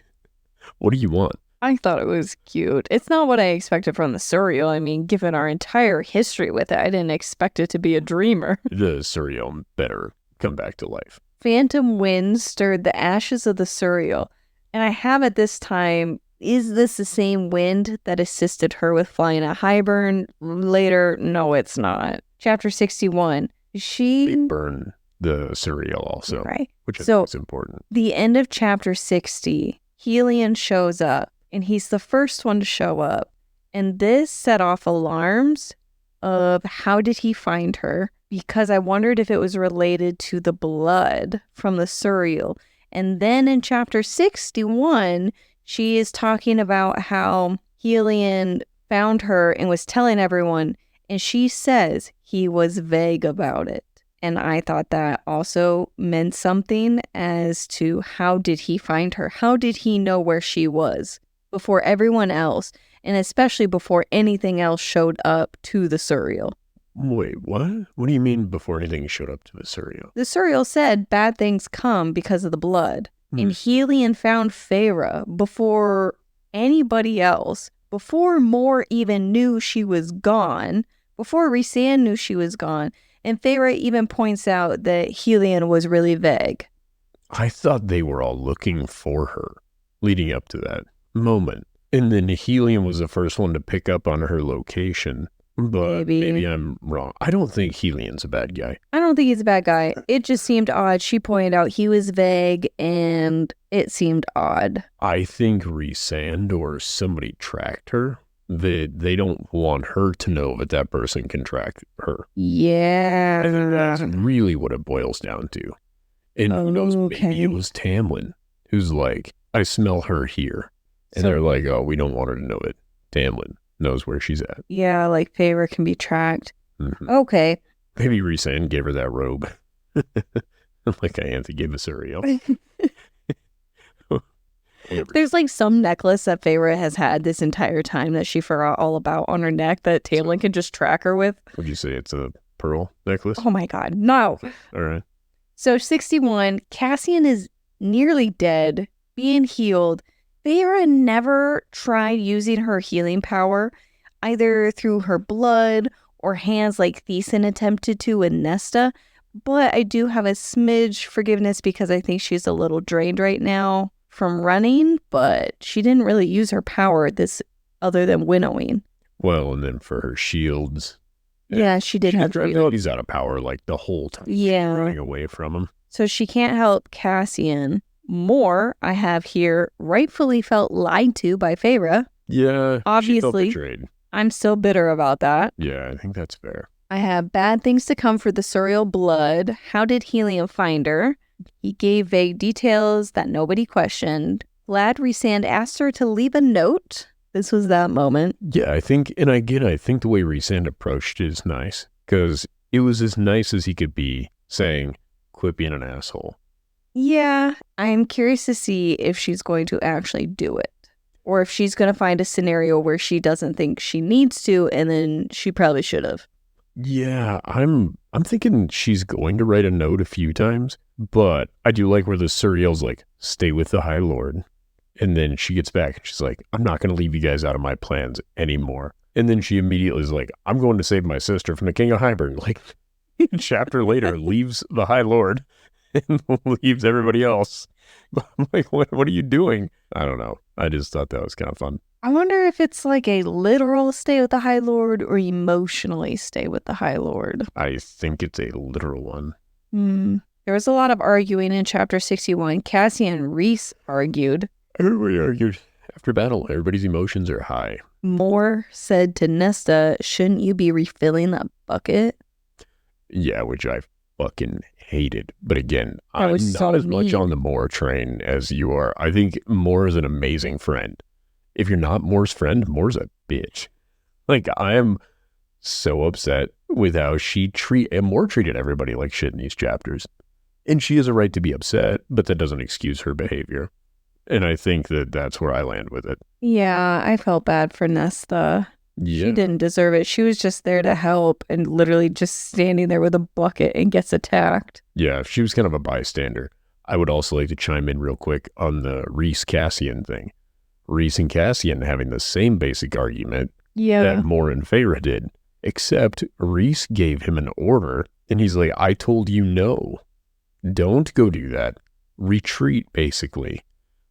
Speaker 1: what do you want?
Speaker 2: I thought it was cute. It's not what I expected from the suriel. I mean, given our entire history with it, I didn't expect it to be a dreamer.
Speaker 1: The suriel better come back to life.
Speaker 2: Phantom winds stirred the ashes of the suriel, and I have at this time, is this the same wind that assisted her with flying at Highburn later? No, it's not. Chapter 61.
Speaker 1: They burn the suriel also,
Speaker 2: right?
Speaker 1: Which I think is important.
Speaker 2: The end of chapter 60, Helion shows up, and he's the first one to show up. And this set off alarms of how did he find her? Because I wondered if it was related to the blood from the suriel. And then in chapter 61, she is talking about how Helion found her and was telling everyone, and she says he was vague about it. And I thought that also meant something as to how did he find her? How did he know where she was before everyone else, and especially before anything else showed up to the suriel?
Speaker 1: Wait, what? What do you mean before anything showed up to the suriel?
Speaker 2: The suriel said bad things come because of the blood. And Helion found Feyre before anybody else, before Mor even knew she was gone, before Rhysand knew she was gone. And Feyre even points out that Helion was really vague.
Speaker 1: I thought they were all looking for her leading up to that moment. And then Helion was the first one to pick up on her location. But maybe I'm wrong. I don't think Helion's a bad guy.
Speaker 2: I don't think he's a bad guy. It just seemed odd. She pointed out he was vague, and it seemed odd.
Speaker 1: I think Rhysand or somebody tracked her. They don't want her to know that person can track her.
Speaker 2: Yeah.
Speaker 1: I think that's really what it boils down to. And who knows, maybe it was Tamlin who's like, I smell her here. And they're like, oh, we don't want her to know it. Tamlin knows where she's at.
Speaker 2: Yeah, like Feyre can be tracked.
Speaker 1: Mm-hmm.
Speaker 2: Okay.
Speaker 1: Maybe Rhysand gave her that robe. Like Ianthe gave a suriel.
Speaker 2: There's like some necklace that Feyre has had this entire time that she forgot all about on her neck that Tamlin can just track her with.
Speaker 1: Would you say it's a pearl necklace?
Speaker 2: Oh my god, no.
Speaker 1: All right.
Speaker 2: So 61, Cassian is nearly dead, being healed. Feyre never tried using her healing power, either through her blood or hands like Thesan attempted to with Nesta, but I do have a smidge forgiveness because I think she's a little drained right now from running, but she didn't really use her power this other than winnowing.
Speaker 1: Well, and then for her shields.
Speaker 2: Yeah, she did have shields.
Speaker 1: He's out of power like the whole time.
Speaker 2: Yeah.
Speaker 1: Running away from him.
Speaker 2: So she can't help Cassian. Mor, I have here, rightfully felt lied to by Feyre.
Speaker 1: Yeah,
Speaker 2: obviously.
Speaker 1: She felt betrayed.
Speaker 2: I'm still bitter about that.
Speaker 1: Yeah, I think that's fair.
Speaker 2: I have bad things to come for the suriel blood. How did Helion find her? He gave vague details that nobody questioned. Glad Rhysand asked her to leave a note. This was that moment.
Speaker 1: Yeah, I think, and again, I think the way Rhysand approached it is nice, because it was as nice as he could be, saying, quit being an asshole.
Speaker 2: Yeah, I'm curious to see if she's going to actually do it. Or if she's going to find a scenario where she doesn't think she needs to, and then she probably should have.
Speaker 1: Yeah, I'm thinking she's going to write a note a few times, but I do like where the suriel's like, stay with the High Lord. And then she gets back and she's like, I'm not going to leave you guys out of my plans anymore. And then she immediately is like, I'm going to save my sister from the King of Highburn. Like, a chapter later, leaves the High Lord and leaves everybody else. I'm like, what are you doing? I don't know. I just thought that was kind of fun.
Speaker 2: I wonder if it's like a literal stay with the High Lord or emotionally stay with the High Lord.
Speaker 1: I think it's a literal one.
Speaker 2: There was a lot of arguing in chapter 61. Cassie and Rhys argued.
Speaker 1: Everybody argued. After battle, everybody's emotions are high.
Speaker 2: Mor said to Nesta, shouldn't you be refilling that bucket?
Speaker 1: Yeah, which I fucking hated. But again,
Speaker 2: That
Speaker 1: I'm
Speaker 2: was
Speaker 1: not
Speaker 2: so
Speaker 1: as much
Speaker 2: mean.
Speaker 1: on the Mor train as you are. I think Mor is an amazing friend. If you're not Mor's friend, Mor's a bitch. Like, I am so upset with how Mor treated everybody like shit in these chapters. And she has a right to be upset, but that doesn't excuse her behavior. And I think that that's where I land with it.
Speaker 2: Yeah, I felt bad for Nesta.
Speaker 1: Yeah.
Speaker 2: She didn't deserve it. She was just there to help and literally just standing there with a bucket and gets attacked.
Speaker 1: Yeah, she was kind of a bystander. I would also like to chime in real quick on the Rhys-Cassian thing. Rhys and Cassian having the same basic argument that Mor and Feyre did, except Rhys gave him an order, and he's like, I told you no. Don't go do that. Retreat, basically.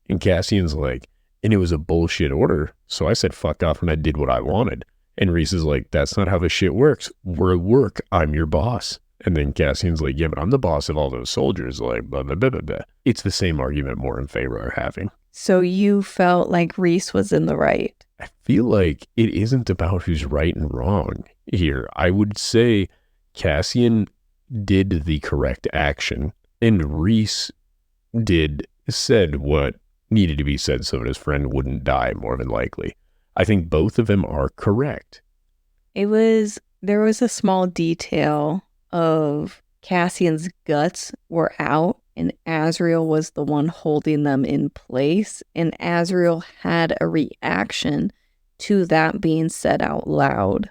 Speaker 1: And Cassian's like, and it was a bullshit order, so I said fuck off and I did what I wanted. And Rhys is like, that's not how this shit works. We're at work. I'm your boss. And then Cassian's like, yeah, but I'm the boss of all those soldiers. Like, blah, blah, blah, blah, blah. It's the same argument Mor and Feyre are having.
Speaker 2: So you felt like Rhys was in the right.
Speaker 1: I feel like it isn't about who's right and wrong here. I would say Cassian did the correct action and Rhys said what needed to be said so that his friend wouldn't die more than likely. I think both of them are correct.
Speaker 2: There was a small detail of Cassian's guts were out and Azriel was the one holding them in place, and Azriel had a reaction to that being said out loud.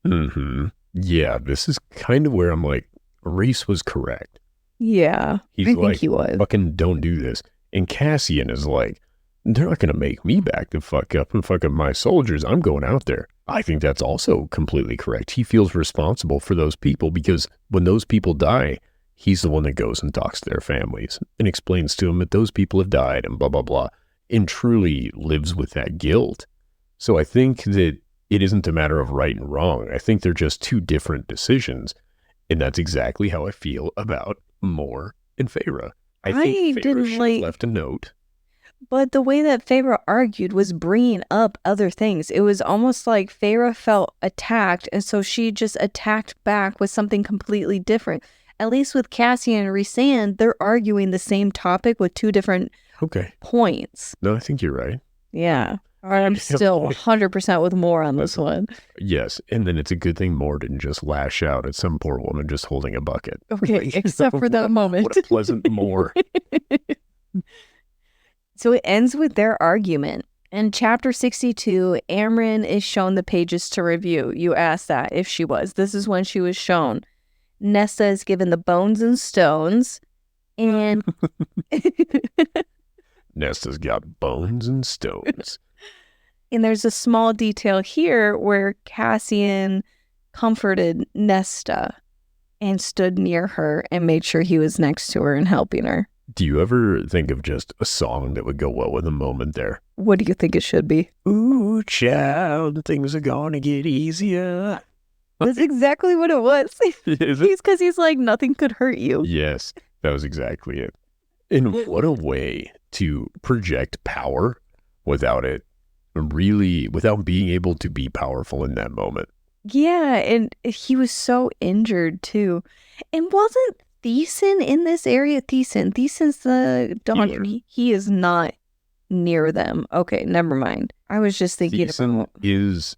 Speaker 1: Yeah, this is kind of where I'm like, Rhys was correct.
Speaker 2: Yeah,
Speaker 1: He's
Speaker 2: I
Speaker 1: like,
Speaker 2: think he was.
Speaker 1: Fucking don't do this. And Cassian is like, they're not going to make me back to fuck up and fuck up my soldiers. I'm going out there. I think that's also completely correct. He feels responsible for those people because when those people die, he's the one that goes and talks to their families and explains to them that those people have died and blah, blah, blah, and truly lives with that guilt. So I think that it isn't a matter of right and wrong. I think they're just two different decisions. And that's exactly how I feel about Mor and Feyre. I think Feyre should have left a note.
Speaker 2: But the way that Feyre argued was bringing up other things. It was almost like Feyre felt attacked, and so she just attacked back with something completely different. At least with Cassian and Rhysand, they're arguing the same topic with two different points.
Speaker 1: No, I think you're right.
Speaker 2: Yeah. I'm still 100% with Mor on this one.
Speaker 1: Yes, and then it's a good thing Mor didn't just lash out at some poor woman just holding a bucket.
Speaker 2: Okay, except for that moment.
Speaker 1: What a pleasant Mor.
Speaker 2: So it ends with their argument. In chapter 62, Amren is shown the pages to review. You asked that if she was. This is when she was shown. Nesta is given the bones and stones. And
Speaker 1: Nesta's got bones and stones.
Speaker 2: And there's a small detail here where Cassian comforted Nesta and stood near her and made sure he was next to her and helping her.
Speaker 1: Do you ever think of just a song that would go well with a moment there?
Speaker 2: What do you think it should be?
Speaker 1: Ooh, child, things are gonna get easier.
Speaker 2: That's exactly what it was.
Speaker 1: Is it?
Speaker 2: Because he's like, nothing could hurt you.
Speaker 1: Yes, that was exactly it. And what a way to project power without being able to be powerful in that moment.
Speaker 2: Yeah, and he was so injured too. And wasn't Thiessen in this area? Thiessen's the donkey. He is not near them. Okay, never mind. I was just thinking
Speaker 1: Thiessen is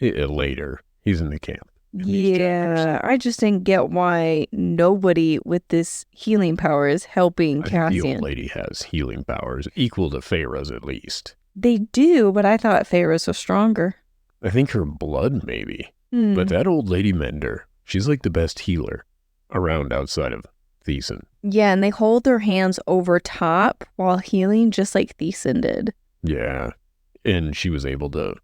Speaker 1: later. He's in the camp.
Speaker 2: Yeah, I just didn't get why nobody with this healing power is helping Cassian.
Speaker 1: The old lady has healing powers equal to Feyre's at least.
Speaker 2: They do, but I thought Feyre's was stronger.
Speaker 1: I think her blood maybe. But that old lady Mender, she's like the best healer around outside of Thiessen.
Speaker 2: Yeah, and they hold their hands over top while healing just like Thiessen did.
Speaker 1: Yeah, and she was able to...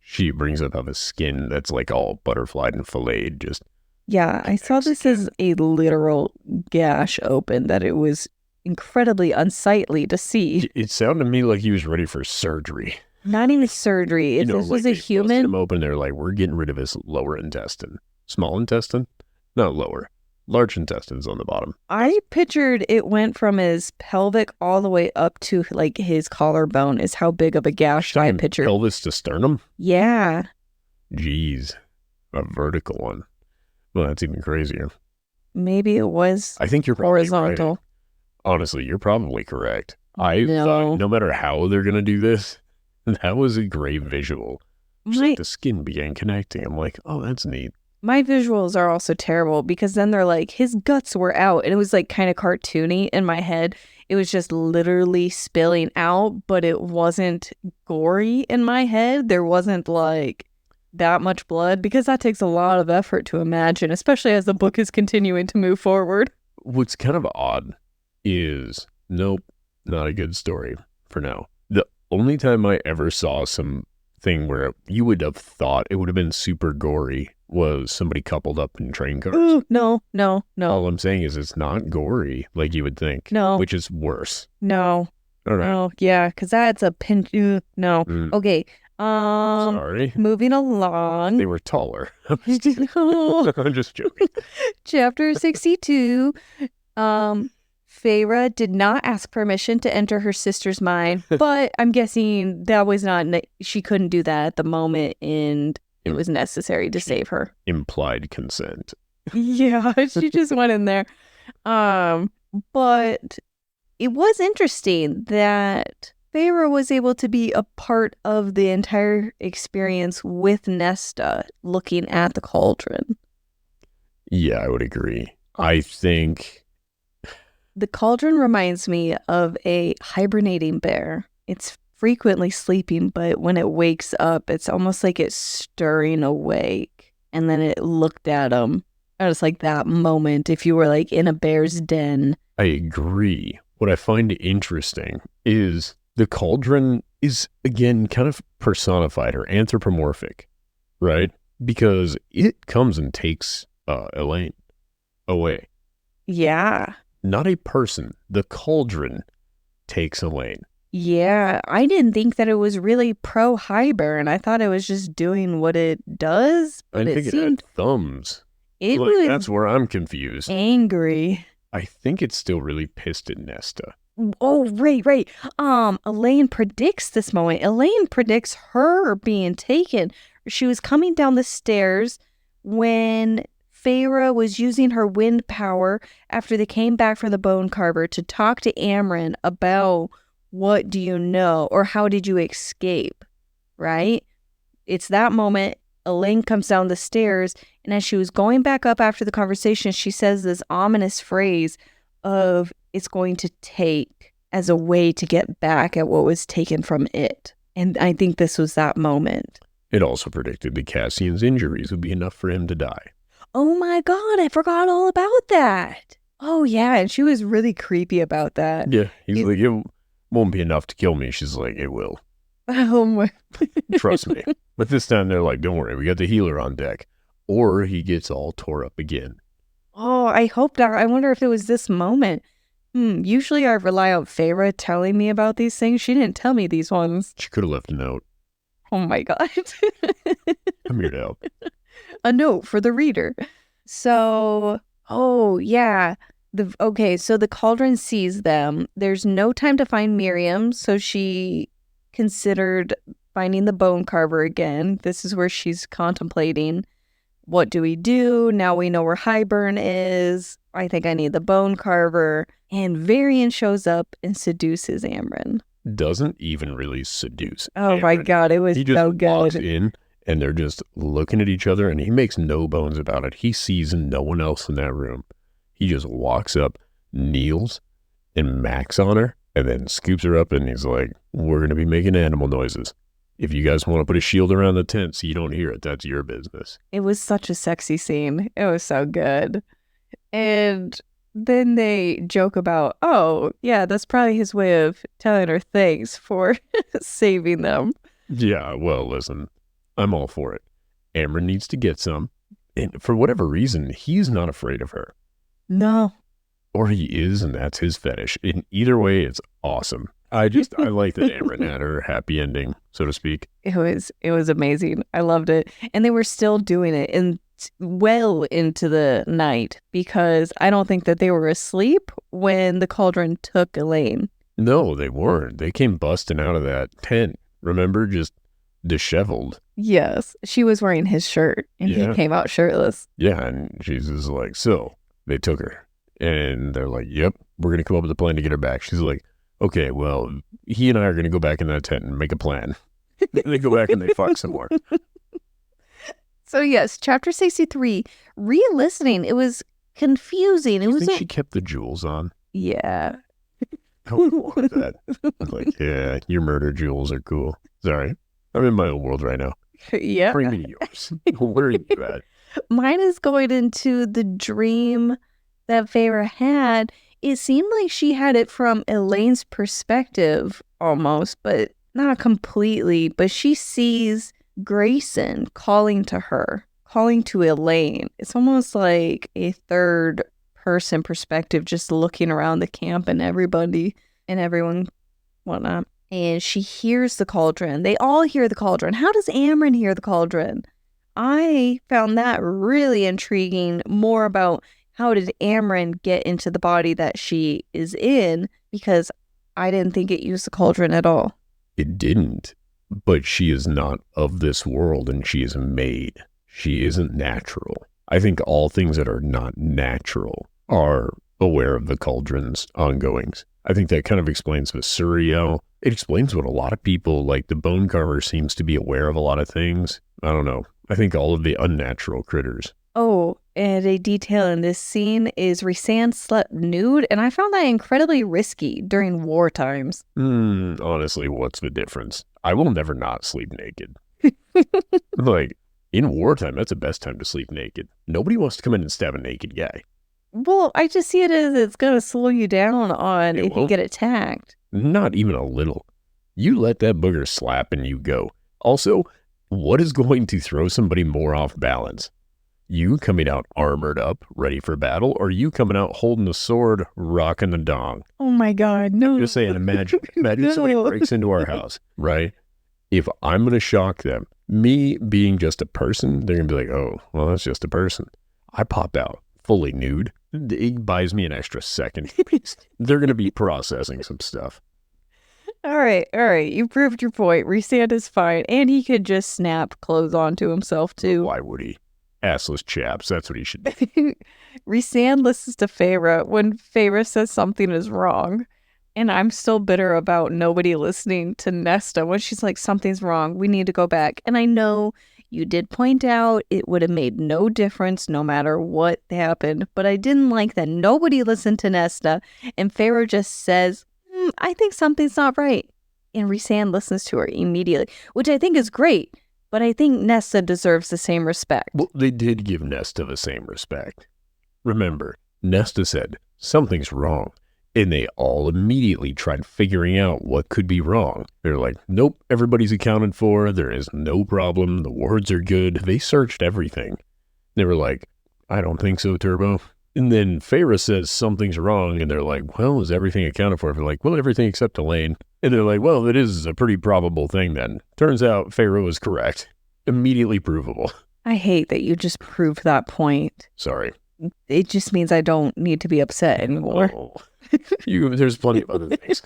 Speaker 1: She brings up a skin that's like all butterflied and filleted. Just
Speaker 2: yeah, I saw this as a literal gash open, that it was incredibly unsightly to see.
Speaker 1: It sounded to me like he was ready for surgery.
Speaker 2: Not even surgery. If this was a
Speaker 1: they busted
Speaker 2: human,
Speaker 1: him open, they're like, we're getting rid of his lower intestine. Small intestine? Not lower. Large intestine's on the bottom.
Speaker 2: I pictured it went from his pelvic all the way up to like his collarbone is how big of a gash I pictured.
Speaker 1: Pelvis to sternum?
Speaker 2: Yeah.
Speaker 1: Jeez. A vertical one. Well, that's even crazier.
Speaker 2: Maybe it was
Speaker 1: I think you're
Speaker 2: horizontal.
Speaker 1: Right. Honestly, you're probably correct. I thought no matter how they're going to do this, that was a great visual. Just like the skin began connecting. I'm like, oh, that's neat.
Speaker 2: My visuals are also terrible because then they're like, his guts were out. And it was like kind of cartoony in my head. It was just literally spilling out, but it wasn't gory in my head. There wasn't like that much blood because that takes a lot of effort to imagine, especially as the book is continuing to move forward.
Speaker 1: What's kind of odd is, nope, not a good story for now. The only time I ever saw something where you would have thought it would have been super gory was somebody coupled up in train cars.
Speaker 2: Ooh, no.
Speaker 1: All I'm saying is it's not gory like you would think.
Speaker 2: No.
Speaker 1: Which is worse.
Speaker 2: No.
Speaker 1: All right.
Speaker 2: No, yeah, because that's a pinch. No. Okay.
Speaker 1: Sorry.
Speaker 2: Moving along.
Speaker 1: They were taller. I'm just joking.
Speaker 2: Chapter 62. Feyre did not ask permission to enter her sister's mind, but I'm guessing that was not, she couldn't do that at the moment, and it was necessary to save her.
Speaker 1: Implied consent.
Speaker 2: Yeah, she just went in there. But it was interesting that Feyre was able to be a part of the entire experience with Nesta looking at the cauldron.
Speaker 1: Yeah, I would agree. I think
Speaker 2: the cauldron reminds me of a hibernating bear. It's frequently sleeping, but when it wakes up, it's almost like it's stirring awake. And then it looked at him. And it's like that moment if you were like in a bear's den.
Speaker 1: I agree. What I find interesting is the cauldron is, again, kind of personified or anthropomorphic, right? Because it comes and takes Elaine away.
Speaker 2: Yeah.
Speaker 1: Not a person. The cauldron takes Elaine.
Speaker 2: Yeah. I didn't think that it was really pro-Hybern. I thought it was just doing what it does. But
Speaker 1: I think it had thumbs.
Speaker 2: It was
Speaker 1: that's where I'm confused.
Speaker 2: Angry.
Speaker 1: I think it's still really pissed at Nesta.
Speaker 2: Oh, right. Elaine predicts this moment. Elaine predicts her being taken. She was coming down the stairs when Feyre was using her wind power after they came back from the Bonecarver to talk to Amren about what do you know or how did you escape, right? It's that moment. Elaine comes down the stairs, and as she was going back up after the conversation, she says this ominous phrase of it's going to take as a way to get back at what was taken from it. And I think this was that moment.
Speaker 1: It also predicted that Cassian's injuries would be enough for him to die.
Speaker 2: Oh my God, I forgot all about that. Oh yeah, and she was really creepy about that.
Speaker 1: Yeah, he's like, it won't be enough to kill me. She's like, it will.
Speaker 2: Oh my.
Speaker 1: Trust me. But this time they're like, don't worry, we got the healer on deck. Or he gets all tore up again.
Speaker 2: Oh, I hope that. I wonder if it was this moment. Usually I rely on Feyre telling me about these things. She didn't tell me these ones.
Speaker 1: She could have left a note.
Speaker 2: Oh my God.
Speaker 1: I'm here to help.
Speaker 2: A note for the reader. So, oh yeah. So the cauldron sees them. There's no time to find Miriam, so she considered finding the Bonecarver again. This is where she's contemplating, what do we do? Now we know where Hybern is. I think I need the Bonecarver. And Varian shows up and seduces Amren.
Speaker 1: Doesn't even really seduce
Speaker 2: Amren. My God, it was so good. He just
Speaker 1: walks in and they're just looking at each other and he makes no bones about it. He sees no one else in that room. He just walks up, kneels, and macks on her, and then scoops her up and he's like, we're going to be making animal noises. If you guys want to put a shield around the tent so you don't hear it, that's your business.
Speaker 2: It was such a sexy scene. It was so good. And then they joke about, oh, yeah, that's probably his way of telling her thanks for saving them.
Speaker 1: Yeah, well, listen, I'm all for it. Amren needs to get some. And for whatever reason, he's not afraid of her.
Speaker 2: No.
Speaker 1: Or he is, and that's his fetish. In either way, it's awesome. I like that Amren had her happy ending, so to speak.
Speaker 2: It was amazing. I loved it. And they were still doing it well into the night because I don't think that they were asleep when the cauldron took Elaine.
Speaker 1: No, they weren't. They came busting out of that tent. Remember, just disheveled.
Speaker 2: Yes, she was wearing his shirt and he came out shirtless.
Speaker 1: Yeah, and she's just like, so they took her. And they're like, yep, we're going to come up with a plan to get her back. She's like, okay, well, he and I are going to go back in that tent and make a plan. They go back and they fuck some more.
Speaker 2: So yes, chapter 63, re-listening, it was confusing.
Speaker 1: I think she kept the jewels on.
Speaker 2: Yeah.
Speaker 1: I would want that. Like, yeah, your murder jewels are cool. Sorry. I'm in my own world right now.
Speaker 2: Yeah.
Speaker 1: Bring me to yours. Where are you at?
Speaker 2: Mine is going into the dream that Feyre had. It seemed like she had it from Elaine's perspective almost, but not completely. But she sees Grayson calling to her, calling to Elaine. It's almost like a third person perspective, just looking around the camp and everybody and everyone, whatnot. And she hears the cauldron. They all hear the cauldron. How does Amren hear the cauldron? I found that really intriguing, more about how did Amren get into the body that she is in, because I didn't think it used the cauldron at all.
Speaker 1: It didn't, but she is not of this world and she is made. She isn't natural. I think all things that are not natural are aware of the cauldron's ongoings. I think that kind of explains the suriel. It explains what a lot of people, like the Bonecarver, seems to be aware of a lot of things. I don't know. I think all of the unnatural critters.
Speaker 2: Oh, and a detail in this scene is Rhysand slept nude, and I found that incredibly risky during war times.
Speaker 1: Honestly, what's the difference? I will never not sleep naked. Like, in wartime, that's the best time to sleep naked. Nobody wants to come in and stab a naked guy.
Speaker 2: Well, I just see it as it's going to slow you down on if you get attacked.
Speaker 1: Not even a little. You let that booger slap and you go. Also, what is going to throw somebody more off balance? You coming out armored up, ready for battle, or you coming out holding the sword, rocking the dong?
Speaker 2: Oh my God, no.
Speaker 1: Just saying, imagine
Speaker 2: No.
Speaker 1: somebody breaks into our house, right? If I'm going to shock them, me being just a person, they're going to be like, oh, well, that's just a person. I pop out fully nude. It buys me an extra second. They're going to be processing some stuff.
Speaker 2: All right. You proved your point. Rhysand is fine. And he could just snap clothes onto himself, too.
Speaker 1: Why would he? Assless chaps. That's what he should do.
Speaker 2: Rhysand listens to Feyre when Feyre says something is wrong. And I'm still bitter about nobody listening to Nesta when she's like, something's wrong. We need to go back. And I know you did point out it would have made no difference no matter what happened. But I didn't like that nobody listened to Nesta. And Feyre just says, I think something's not right. And Rhysand listens to her immediately, which I think is great. But I think Nesta deserves the same respect.
Speaker 1: Well, they did give Nesta the same respect. Remember, Nesta said, something's wrong. And they all immediately tried figuring out what could be wrong. They're like, nope, everybody's accounted for. There is no problem. The wards are good. They searched everything. They were like, I don't think so, Turbo. And then Feyre says something's wrong. And they're like, well, is everything accounted for? They're like, well, everything except Elaine. And they're like, well, it is a pretty probable thing then. Turns out Feyre was correct. Immediately provable.
Speaker 2: I hate that you just proved that point.
Speaker 1: Sorry.
Speaker 2: It just means I don't need to be upset anymore.
Speaker 1: Oh. There's plenty of other things.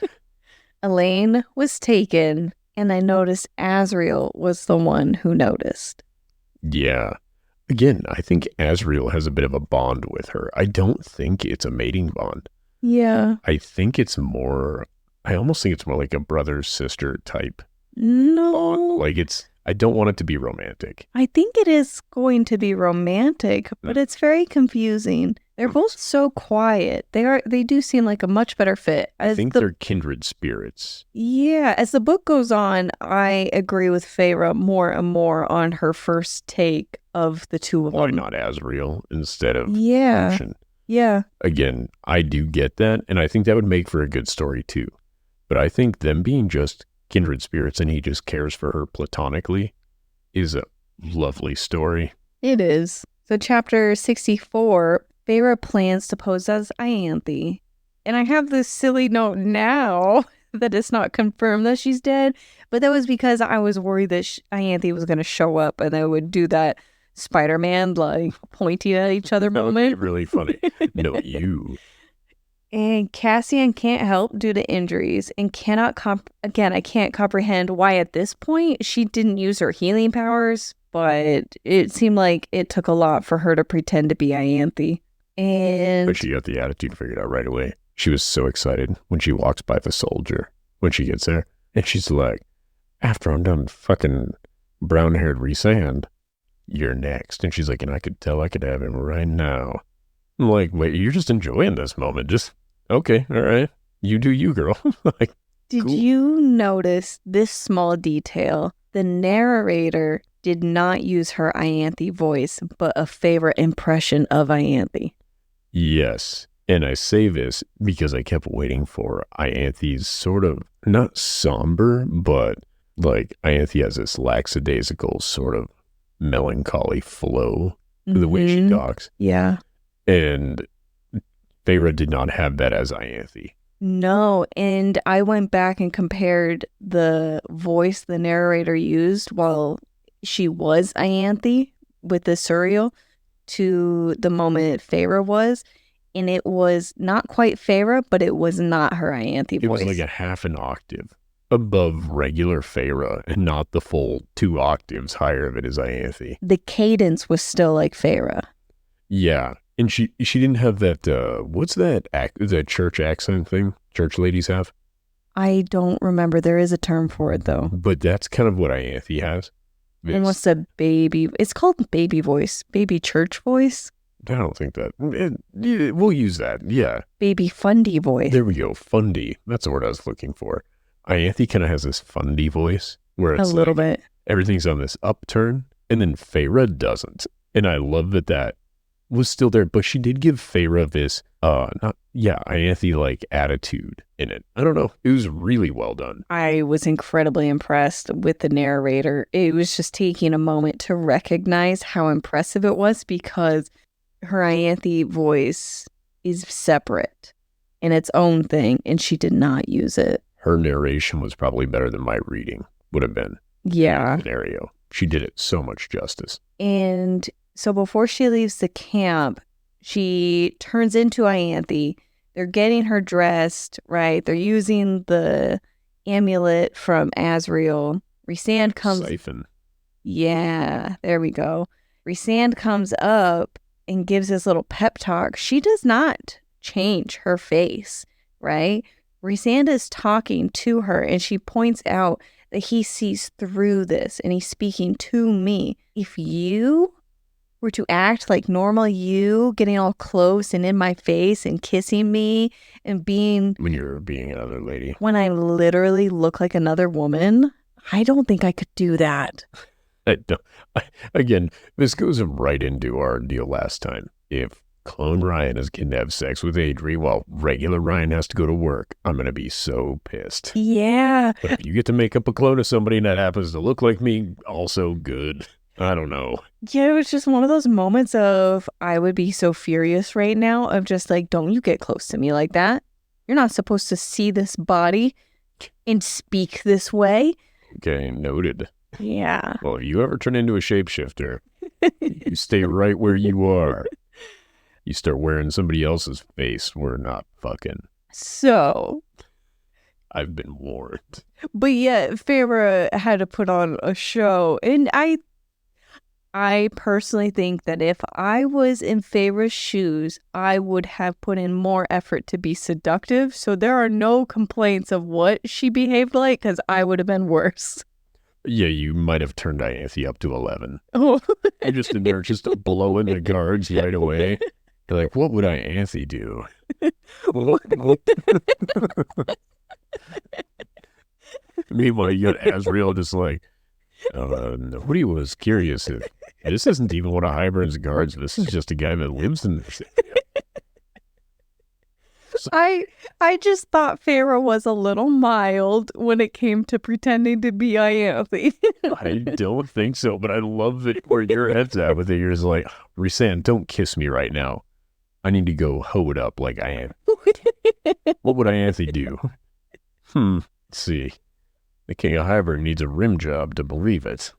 Speaker 2: Elaine was taken, and I noticed Azriel was the one who noticed.
Speaker 1: Yeah. Again, I think Azriel has a bit of a bond with her. I don't think it's a mating bond.
Speaker 2: Yeah.
Speaker 1: I almost think it's more like a brother-sister type.
Speaker 2: No.
Speaker 1: Bond. Like I don't want it to be romantic.
Speaker 2: I think it is going to be romantic, but it's very confusing. They're both so quiet. They do seem like a much better fit.
Speaker 1: I think they're kindred spirits.
Speaker 2: Yeah, as the book goes on, I agree with Feyre more and more on her first take of the two of them.
Speaker 1: Why not Azriel instead of
Speaker 2: Lucian? Yeah.
Speaker 1: Again, I do get that, and I think that would make for a good story too. But I think them being just kindred spirits and he just cares for her platonically is a lovely story.
Speaker 2: It is. So chapter 64, Feyre plans to pose as Ianthe. And I have this silly note now that it's not confirmed that she's dead. But that was because I was worried that Ianthe was going to show up and they would do that Spider-Man, like, pointing at each other
Speaker 1: That would
Speaker 2: moment.
Speaker 1: be really funny. No, you.
Speaker 2: And Cassian can't help due to injuries and cannot I can't comprehend why at this point she didn't use her healing powers, but it seemed like it took a lot for her to pretend to be Ianthe. And
Speaker 1: But she got the attitude figured out right away. She was so excited when she walks by the soldier when she gets there. And she's like, after I'm done fucking brown-haired Rhysand, you're next. And she's like, and I could tell I could have him right now. I'm like, wait, you're just enjoying this moment. Just, okay, all right. You do you, girl. Like,
Speaker 2: did
Speaker 1: cool.
Speaker 2: you notice this small detail? The narrator did not use her Ianthe voice, but a favorite impression of Ianthe.
Speaker 1: Yes. And I say this because I kept waiting for Ianthe's sort of, not somber, but like Ianthe has this lackadaisical sort of melancholy flow to the way she talks.
Speaker 2: Yeah.
Speaker 1: And Feyre did not have that as Ianthe.
Speaker 2: No, and I went back and compared the voice the narrator used while she was Ianthe with the suriel to the moment Feyre was, and it was not quite Feyre, but it was not her Ianthe voice.
Speaker 1: It was like a half an octave above regular Feyre and not the full 2 octaves higher than his Ianthe.
Speaker 2: The cadence was still like Feyre.
Speaker 1: Yeah. And she didn't have that, what's that, that church accent thing church ladies have?
Speaker 2: I don't remember. There is a term for it, though.
Speaker 1: But that's kind of what Ianthe has.
Speaker 2: Almost a baby. It's called baby voice. Baby church voice.
Speaker 1: I don't think that. We'll use that. Yeah.
Speaker 2: Baby fundy voice.
Speaker 1: There we go. Fundy. That's the word I was looking for. Ianthe kind of has this fundy voice where it's
Speaker 2: a little bit.
Speaker 1: Everything's on this upturn, and then Feyre doesn't. And I love that was still there, but she did give Feyre this, Ianthe-like attitude in it. I don't know. It was really well done.
Speaker 2: I was incredibly impressed with the narrator. It was just taking a moment to recognize how impressive it was because her Ianthe voice is separate in its own thing, and she did not use it.
Speaker 1: Her narration was probably better than my reading would have been.
Speaker 2: Yeah.
Speaker 1: Scenario. She did it so much justice.
Speaker 2: And so before she leaves the camp, she turns into Ianthe. They're getting her dressed, right? They're using the amulet from Azriel. Rhysand comes...
Speaker 1: Siphon.
Speaker 2: Yeah, there we go. Rhysand comes up and gives this little pep talk. She does not change her face, right? Rhysand is talking to her, and she points out that he sees through this, and he's speaking to me. If you were to act like normal you, getting all close and in my face and kissing me and being...
Speaker 1: When you're being another lady.
Speaker 2: When I literally look like another woman, I don't think I could do that.
Speaker 1: Again, this goes right into our deal last time. If clone Ryan is going to have sex with Adri while regular Ryan has to go to work, I'm going to be so pissed.
Speaker 2: Yeah.
Speaker 1: But if you get to make up a clone of somebody that happens to look like me, also good. I don't know.
Speaker 2: Yeah, it was just one of those moments of I would be so furious right now of just like, don't you get close to me like that. You're not supposed to see this body and speak this way.
Speaker 1: Okay, noted.
Speaker 2: Yeah.
Speaker 1: Well, if you ever turn into a shapeshifter, you stay right where you are. You start wearing somebody else's face, we're not fucking.
Speaker 2: So.
Speaker 1: I've been warned.
Speaker 2: But yeah, Feyre had to put on a show. And I personally think that if I was in Feyre's shoes, I would have put in more effort to be seductive. So there are no complaints of what she behaved like, because I would have been worse.
Speaker 1: Yeah, you might have turned Ianthe up to 11.
Speaker 2: Oh.
Speaker 1: I just in there just blowing the guards right away. They're like, what would Ianthe do? Meanwhile, you got Azriel just like, nobody was curious if this isn't even one of Hybern's guards. This is just a guy that lives in this area.
Speaker 2: I just thought Feyre was a little mild when it came to pretending to be Ianthe.
Speaker 1: I don't think so, but I love it where your head's at with it. You're just like, Rhysand, don't kiss me right now. I need to go hoe it up like I am. What would Ianthe do? Let's see. The King of Hybern needs a rim job to believe it.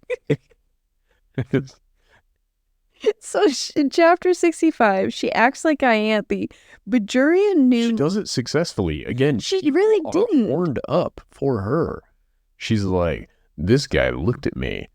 Speaker 2: So in chapter 65, she acts like Ianthe, but Jurian knew...
Speaker 1: She does it successfully. Again,
Speaker 2: she really didn't.
Speaker 1: Horned up for her. She's like, this guy looked at me,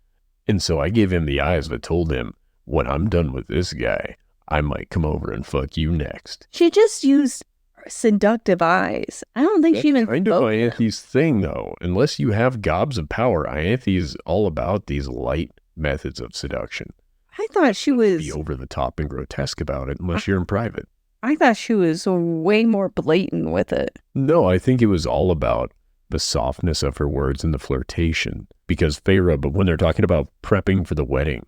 Speaker 1: and so I gave him the eyes that told him, when I'm done with this guy, I might come over and fuck you next.
Speaker 2: She just used seductive eyes. I don't think she even
Speaker 1: kind of Ianthe's thing, though. Unless you have gobs of power, Ianthe is all about these light methods of seduction.
Speaker 2: I thought she was...
Speaker 1: Be over the top and grotesque about it, unless you're in private.
Speaker 2: I thought she was way more blatant with it.
Speaker 1: No, I think it was all about the softness of her words and the flirtation. Because Feyre, but when they're talking about prepping for the wedding,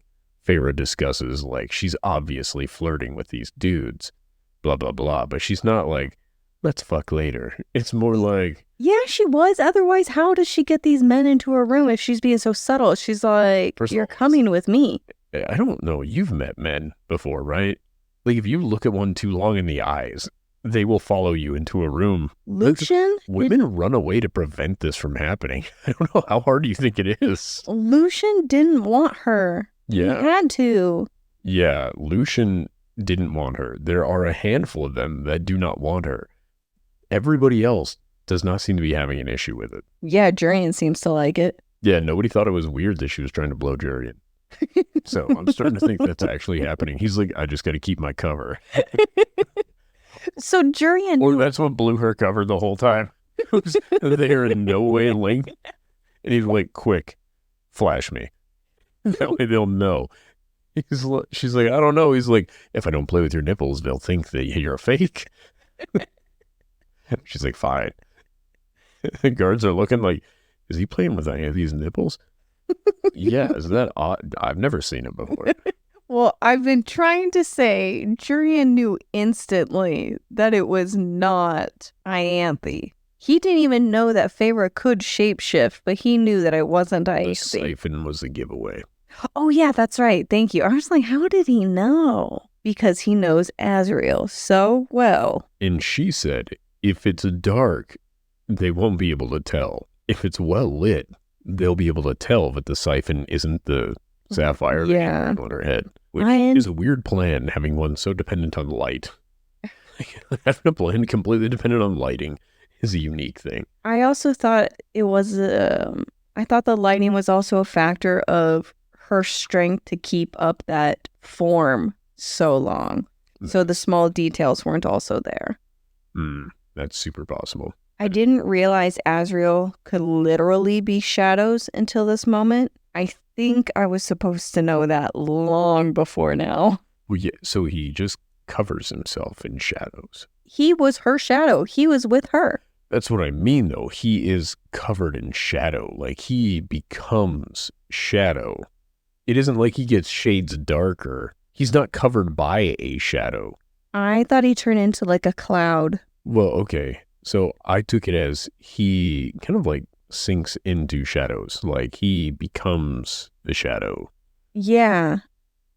Speaker 1: Feyre discusses, like, she's obviously flirting with these dudes, blah, blah, blah. But she's not like, let's fuck later. It's more like...
Speaker 2: Yeah, she was. Otherwise, how does she get these men into her room if she's being so subtle? She's like, you're coming with me.
Speaker 1: I don't know. You've met men before, right? Like, if you look at one too long in the eyes, they will follow you into a room.
Speaker 2: Lucian?
Speaker 1: Women run away to prevent this from happening. I don't know. How hard do you think it is?
Speaker 2: Lucian didn't want her.
Speaker 1: Yeah.
Speaker 2: He had to.
Speaker 1: Yeah, Lucian didn't want her. There are a handful of them that do not want her. Everybody else does not seem to be having an issue with it.
Speaker 2: Yeah, Jurian seems to like it.
Speaker 1: Yeah, nobody thought it was weird that she was trying to blow Jurian. So I'm starting to think that's actually happening. He's like, I just got to keep my cover.
Speaker 2: So Jurian...
Speaker 1: Or that's what blew her cover the whole time. It was there in no way link. And he's like, quick, flash me. That way they'll know. She's like, I don't know. He's like, if I don't play with your nipples, they'll think that you're a fake. She's like, fine. The guards are looking like, is he playing with any of these nipples? Yeah, is that odd? I've never seen it before.
Speaker 2: Well, I've been trying to say Jurian knew instantly that it was not Ianthe. He didn't even know that Feyre could shapeshift, but he knew that it wasn't Ianthe.
Speaker 1: The siphon was the giveaway.
Speaker 2: Oh, yeah, that's right. Thank you. I was like, how did he know? Because he knows Azriel so well.
Speaker 1: And she said, if it's dark, they won't be able to tell. If it's well lit, they'll be able to tell that the siphon isn't the sapphire that on her head. Which is a weird plan, having one so dependent on light. Having a plan completely dependent on lighting is a unique thing.
Speaker 2: I also thought it was, I thought the lighting was also a factor of her strength to keep up that form so long. So the small details weren't also there.
Speaker 1: That's super possible.
Speaker 2: I didn't realize Azriel could literally be shadows until this moment. I think I was supposed to know that long before now.
Speaker 1: Well, yeah, so he just covers himself in shadows.
Speaker 2: He was her shadow. He was with her.
Speaker 1: That's what I mean, though. He is covered in shadow. Like, he becomes shadow. It isn't like he gets shades darker. He's not covered by a shadow.
Speaker 2: I thought he turned into like a cloud.
Speaker 1: Well, okay. So I took it as he kind of like sinks into shadows. Like, he becomes the shadow.
Speaker 2: Yeah.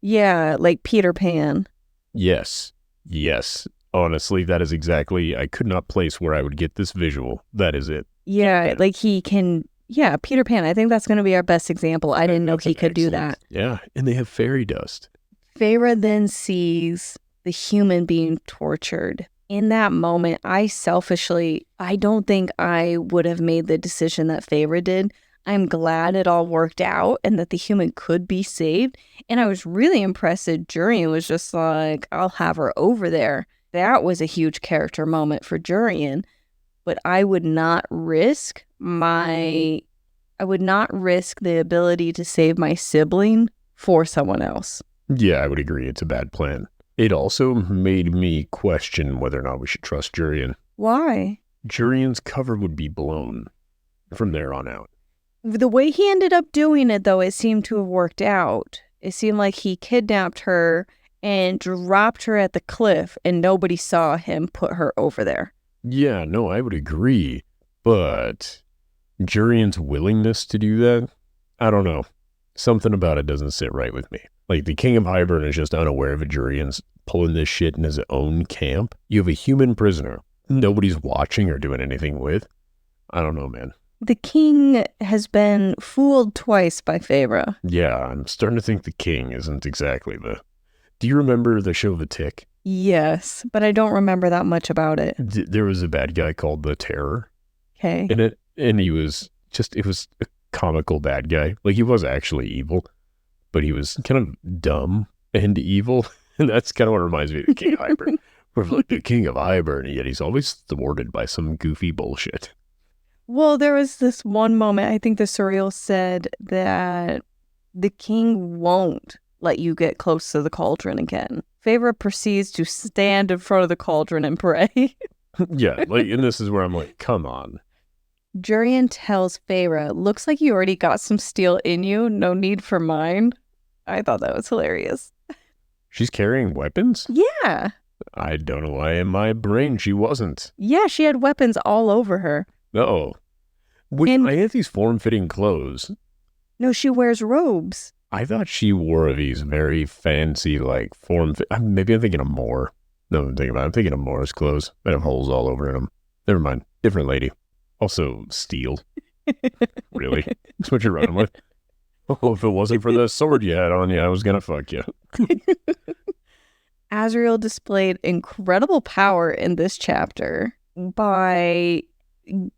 Speaker 2: Yeah, like Peter Pan.
Speaker 1: Yes. Honestly, that is exactly, I could not place where I would get this visual. That is it.
Speaker 2: Yeah, like he can, yeah, Peter Pan. I think that's going to be our best example. I didn't know he could do that.
Speaker 1: Yeah, and they have fairy dust.
Speaker 2: Feyre then sees the human being tortured. In that moment, I don't think I would have made the decision that Feyre did. I'm glad it all worked out and that the human could be saved. And I was really impressed that Jurian was just like, I'll have her over there. That was a huge character moment for Jurian. But I would not risk the ability to save my sibling for someone else.
Speaker 1: Yeah, I would agree. It's a bad plan. It also made me question whether or not we should trust Jurian.
Speaker 2: Why?
Speaker 1: Jurian's cover would be blown from there on out.
Speaker 2: The way he ended up doing it, though, it seemed to have worked out. It seemed like he kidnapped her and dropped her at the cliff, and nobody saw him put her over there.
Speaker 1: Yeah, no, I would agree. But Jurian's willingness to do that, I don't know. Something about it doesn't sit right with me. Like, the King of Hybern is just unaware of Jurian's pulling this shit in his own camp. You have a human prisoner nobody's watching or doing anything with. I don't know, man.
Speaker 2: The king has been fooled twice by Feyre.
Speaker 1: Yeah, I'm starting to think the king isn't exactly the... Do you remember the show The Tick?
Speaker 2: Yes, but I don't remember that much about it.
Speaker 1: There was a bad guy called the Terror
Speaker 2: Okay.
Speaker 1: in it, and he was just... It was a comical bad guy. Like, he was actually evil, but he was kind of dumb and evil. And that's kind of what reminds me of the King of Hybern. We're like the King of Hybern, and yet he's always thwarted by some goofy bullshit.
Speaker 2: Well, there was this one moment, I think the suriel said that the king won't let you get close to the cauldron again. Feyre proceeds to stand in front of the cauldron and pray.
Speaker 1: Yeah, like, and this is where I'm like, come on.
Speaker 2: Jurian tells Feyre, looks like you already got some steel in you, no need for mine. I thought that was hilarious.
Speaker 1: She's carrying weapons?
Speaker 2: Yeah.
Speaker 1: I don't know why in my brain she wasn't.
Speaker 2: Yeah, she had weapons all over her.
Speaker 1: Oh. I had these form-fitting clothes.
Speaker 2: No, she wears robes.
Speaker 1: I thought she wore these very fancy, like, maybe I'm thinking of Mor. No, I'm thinking of Mor's clothes. They have holes all over them. Never mind. Different lady. Also, steel. Really? That's what you're running with? Oh, if it wasn't for the sword you had on you, I was gonna fuck you.
Speaker 2: Azriel displayed incredible power in this chapter by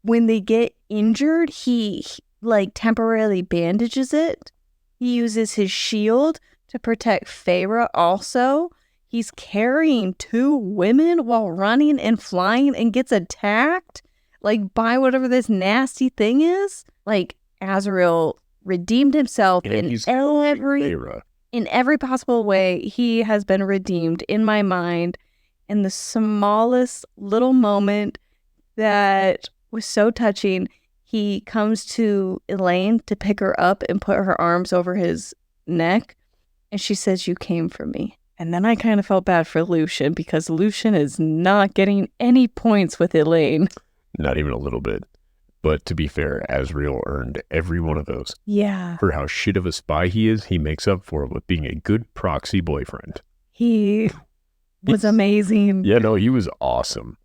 Speaker 2: when they get injured, he like temporarily bandages it. He uses his shield to protect Feyre also. He's carrying 2 women while running and flying and gets attacked like by whatever this nasty thing is. Like Azriel redeemed himself in every possible way. He has been redeemed in my mind in the smallest little moment that was so touching. He comes to Elaine to pick her up and put her arms over his neck. And she says, you came for me. And then I kind of felt bad for Lucian because Lucian is not getting any points with Elaine.
Speaker 1: Not even a little bit. But to be fair, Azriel earned every one of those.
Speaker 2: Yeah.
Speaker 1: For how shit of a spy he is, he makes up for it with being a good proxy boyfriend.
Speaker 2: He was amazing.
Speaker 1: Yeah, no, he was awesome.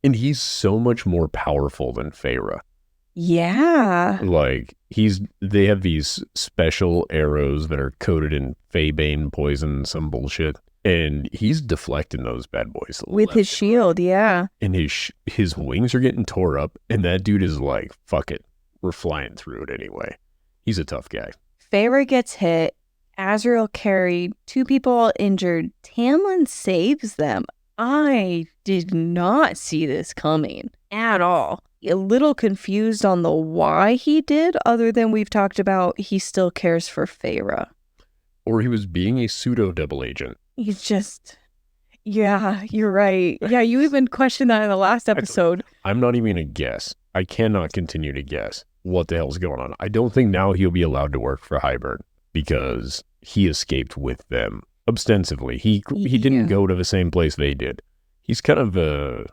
Speaker 1: And he's so much more powerful than Feyre.
Speaker 2: Yeah.
Speaker 1: Like, they have these special arrows that are coated in Feybane poison, some bullshit. And he's deflecting those bad boys.
Speaker 2: With his shield, yeah.
Speaker 1: And his wings are getting tore up. And that dude is like, fuck it. We're flying through it anyway. He's a tough guy.
Speaker 2: Feyre gets hit. Azriel carried 2 people injured. Tamlin saves them. I did not see this coming at all. A little confused on the why he did, other than we've talked about he still cares for Feyre.
Speaker 1: Or he was being a pseudo double agent.
Speaker 2: He's just, yeah, you're right. Yeah, you even questioned that in the last episode.
Speaker 1: I'm not even a guess. I cannot continue to guess what the hell's going on. I don't think now he'll be allowed to work for Hybern because he escaped with them ostensibly. He didn't go to the same place they did. He's kind of a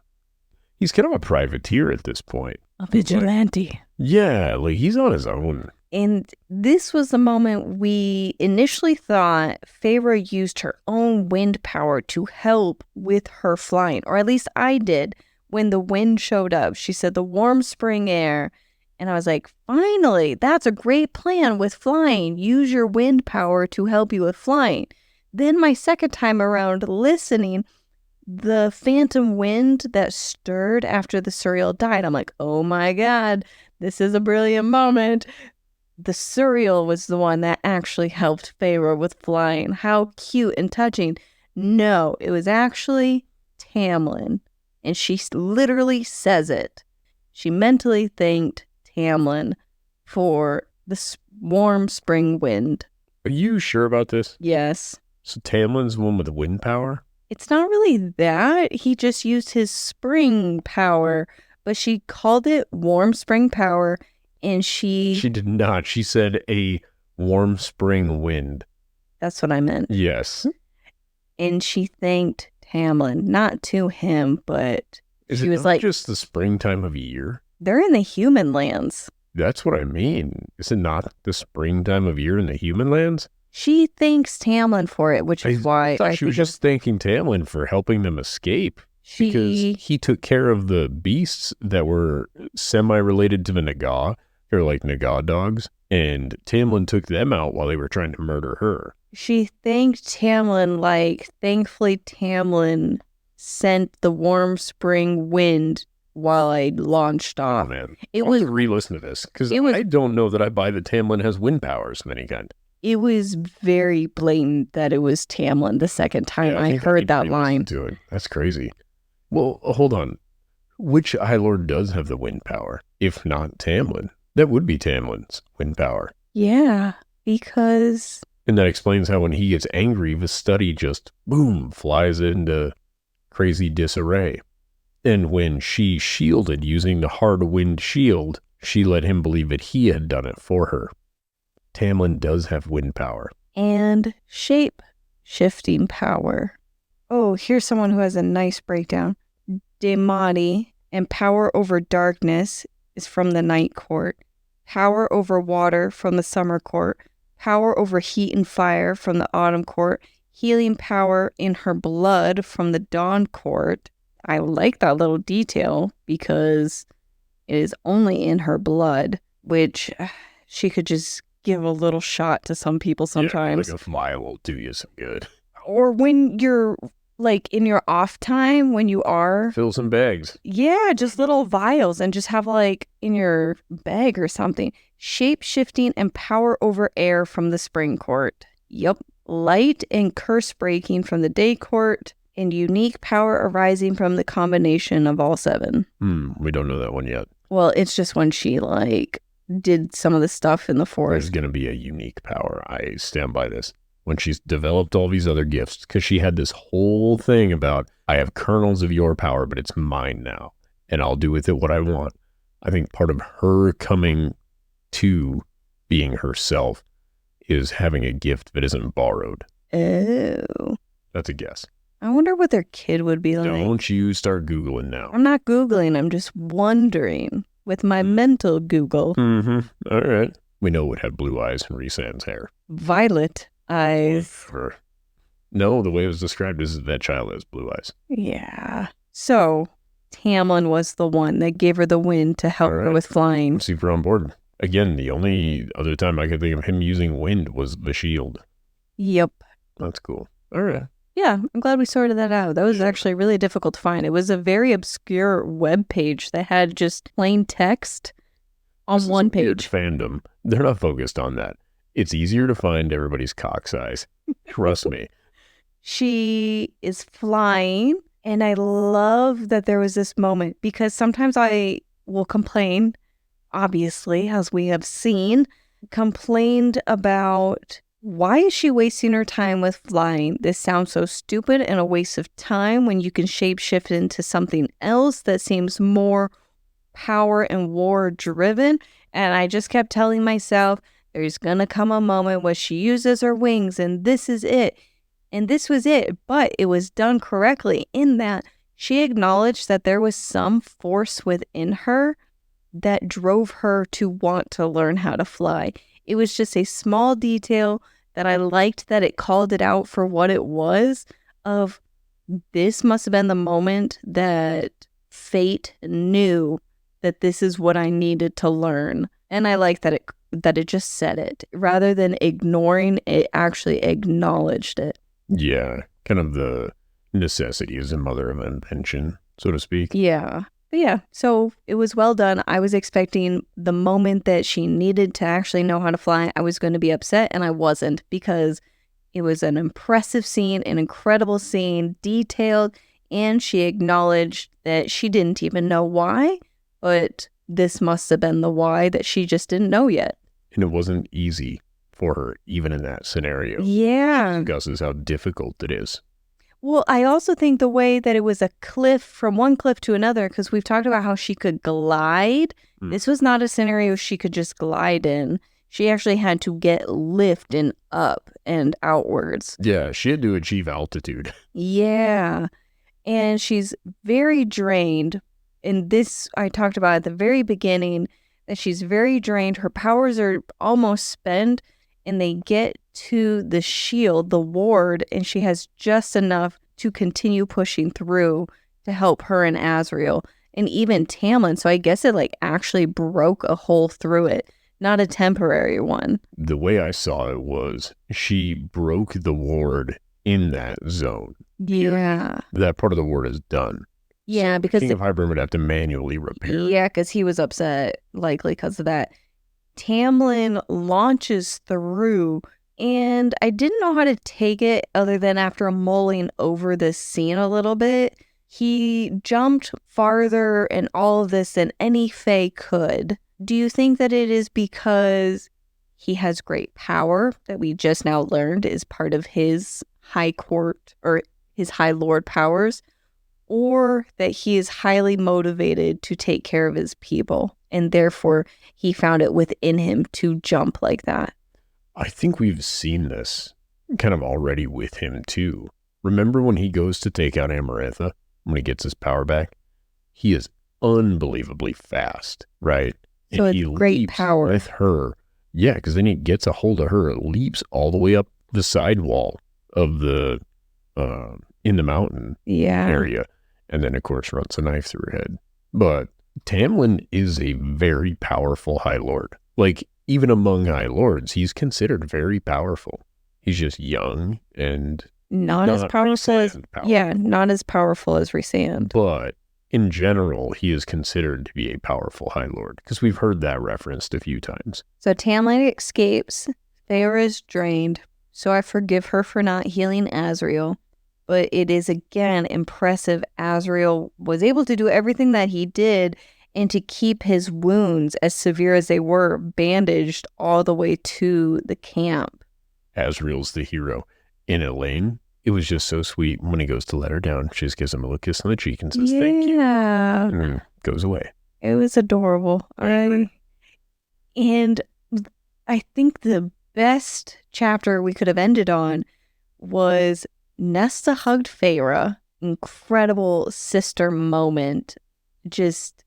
Speaker 1: privateer at this point.
Speaker 2: A vigilante.
Speaker 1: Yeah, like he's on his own.
Speaker 2: And this was the moment we initially thought Feyre used her own wind power to help with her flying, or at least I did when the wind showed up. She said the warm spring air, and I was like, finally, that's a great plan with flying. Use your wind power to help you with flying. Then my second time around listening, the phantom wind that stirred after the suriel died, I'm like, oh my God, this is a brilliant moment. The suriel was the one that actually helped Feyre with flying. How cute and touching. No, it was actually Tamlin. And she literally says it. She mentally thanked Tamlin for the warm spring wind.
Speaker 1: Are you sure about this?
Speaker 2: Yes.
Speaker 1: So Tamlin's the one with the wind power?
Speaker 2: It's not really that. He just used his spring power, but she called it warm spring power. And she
Speaker 1: did not. She said a warm spring wind.
Speaker 2: That's what I meant.
Speaker 1: Yes.
Speaker 2: And she thanked Tamlin, not to him, but she was like,
Speaker 1: just the springtime of year?
Speaker 2: They're in the human lands.
Speaker 1: That's what I mean. Is it not the springtime of year in the human lands?
Speaker 2: She thanks Tamlin for it, which is why
Speaker 1: I thought she was just thanking Tamlin for helping them escape. Because he took care of the beasts that were semi-related to the Naga. They're like Naga dogs. And Tamlin took them out while they were trying to murder her.
Speaker 2: She thanked Tamlin like, thankfully Tamlin sent the warm spring wind while I launched off.
Speaker 1: Oh, man. I was re-listen to this, because I don't know that I buy that Tamlin has wind powers of any kind.
Speaker 2: It was very blatant that it was Tamlin the second time I heard that line.
Speaker 1: To it. That's crazy. Well, hold on. Which High Lord does have the wind power, if not Tamlin? That would be Tamlin's wind power.
Speaker 2: Yeah, because...
Speaker 1: And that explains how when he gets angry, the study just, boom, flies into crazy disarray. And when she shielded using the hard wind shield, she let him believe that he had done it for her. Tamlin does have wind power.
Speaker 2: And shape-shifting power. Oh, here's someone who has a nice breakdown. Demati and power over darkness is from the Night Court. Power over water from the Summer Court. Power over heat and fire from the Autumn Court. Healing power in her blood from the Dawn Court. I like that little detail because it is only in her blood, which she could just give a little shot to some people sometimes.
Speaker 1: Yeah, like a vial will do you some good.
Speaker 2: Or when you're like in your off time, when you are...
Speaker 1: Fill some bags.
Speaker 2: Yeah, just little vials and just have like in your bag or something. Shape-shifting and power over air from the Spring Court. Yep. Light and curse breaking from the Day Court. And unique power arising from the combination of all 7.
Speaker 1: We don't know that one yet.
Speaker 2: Well, it's just when she like did some of the stuff in the forest.
Speaker 1: There's going to be a unique power. I stand by this. When she's developed all these other gifts, because she had this whole thing about, I have kernels of your power, but it's mine now, and I'll do with it what I want. I think part of her coming to being herself is having a gift that isn't borrowed.
Speaker 2: Oh.
Speaker 1: That's a guess.
Speaker 2: I wonder what their kid would be like.
Speaker 1: Don't you start Googling now.
Speaker 2: I'm not Googling. I'm just wondering with my mental Google.
Speaker 1: All right. We know it would have blue eyes and Rhysand's hair.
Speaker 2: Violet eyes.
Speaker 1: No, the way it was described is that child has blue eyes.
Speaker 2: Yeah. So Tamlin was the one that gave her the wind to help her with flying.
Speaker 1: Let's see if we're on board. Again, the only other time I could think of him using wind was the shield.
Speaker 2: Yep.
Speaker 1: That's cool. All right.
Speaker 2: Yeah, I'm glad we sorted that out. That was actually really difficult to find. It was a very obscure web page that had just plain text on one page.
Speaker 1: Fandom. They're not focused on that. It's easier to find everybody's cock size. Trust me.
Speaker 2: She is flying, and I love that there was this moment because sometimes I will complain, obviously, as we have seen, complained about... Why is she wasting her time with flying? This sounds so stupid and a waste of time when you can shapeshift into something else that seems more power and war driven. And I just kept telling myself, there's gonna come a moment where she uses her wings and this is it. And this was it. But it was done correctly in that she acknowledged that there was some force within her that drove her to want to learn how to fly. It was just a small detail that I liked that it called it out for what it was of this must have been the moment that fate knew that this is what I needed to learn. And I like that it just said it. Rather than ignoring, it actually acknowledged it.
Speaker 1: Yeah, kind of the necessity is a mother of invention, so to speak.
Speaker 2: Yeah. But yeah, so it was well done. I was expecting the moment that she needed to actually know how to fly, I was going to be upset, and I wasn't because it was an impressive scene, an incredible scene, detailed, and she acknowledged that she didn't even know why, but this must have been the why that she just didn't know yet.
Speaker 1: And it wasn't easy for her, even in that scenario.
Speaker 2: Yeah.
Speaker 1: She discusses how difficult it is.
Speaker 2: Well, I also think the way that it was a cliff from one cliff to another, because we've talked about how she could glide. This was not a scenario she could just glide in. She actually had to get lift and up and outwards.
Speaker 1: Yeah, she had to achieve altitude.
Speaker 2: Yeah. And she's very drained. And this I talked about at the very beginning, that she's very drained. Her powers are almost spent. And they get to the shield, the ward, and she has just enough to continue pushing through to help her and Azriel and even Tamlin. So I guess it like actually broke a hole through it, not a temporary one.
Speaker 1: The way I saw it was she broke the ward in that zone.
Speaker 2: Yeah.
Speaker 1: That part of the ward is done.
Speaker 2: Yeah, because
Speaker 1: King of Hybern would have to manually repair.
Speaker 2: Yeah, because he was upset, likely because of that. Tamlin launches through, and I didn't know how to take it other than after mulling over this scene a little bit. He jumped farther and all of this than any Fae could. Do you think that it is because he has great power that we just now learned is part of his high court or his high lord powers, or that he is highly motivated to take care of his people and therefore he found it within him to jump like that?
Speaker 1: I think we've seen this kind of already with him too. Remember when he goes to take out Amarantha, when he gets his power back? He is unbelievably fast, right?
Speaker 2: So
Speaker 1: and
Speaker 2: it's
Speaker 1: he
Speaker 2: great
Speaker 1: leaps
Speaker 2: power.
Speaker 1: with her. Yeah, because then he gets a hold of her. It leaps all the way up the sidewall of the, in the mountain area. And then, of course, runs a knife through her head. But Tamlin is a very powerful High Lord. Like, even among High Lords, he's considered very powerful. He's just young and
Speaker 2: not as powerful as not as powerful as Rhysand.
Speaker 1: But in general, he is considered to be a powerful High Lord because we've heard that referenced a few times.
Speaker 2: So Tamlin escapes. Feyre is drained. So I forgive her for not healing Azriel. But it is, again, impressive Azriel was able to do everything that he did and to keep his wounds, as severe as they were, bandaged all the way to the camp.
Speaker 1: Azriel's the hero. In Elaine, it was just so sweet. When he goes to let her down, she just gives him a little kiss on the cheek and says, thank you.
Speaker 2: Yeah.
Speaker 1: And goes away.
Speaker 2: It was adorable. And I think the best chapter we could have ended on was Nesta hugged Feyre. Incredible sister moment. Just,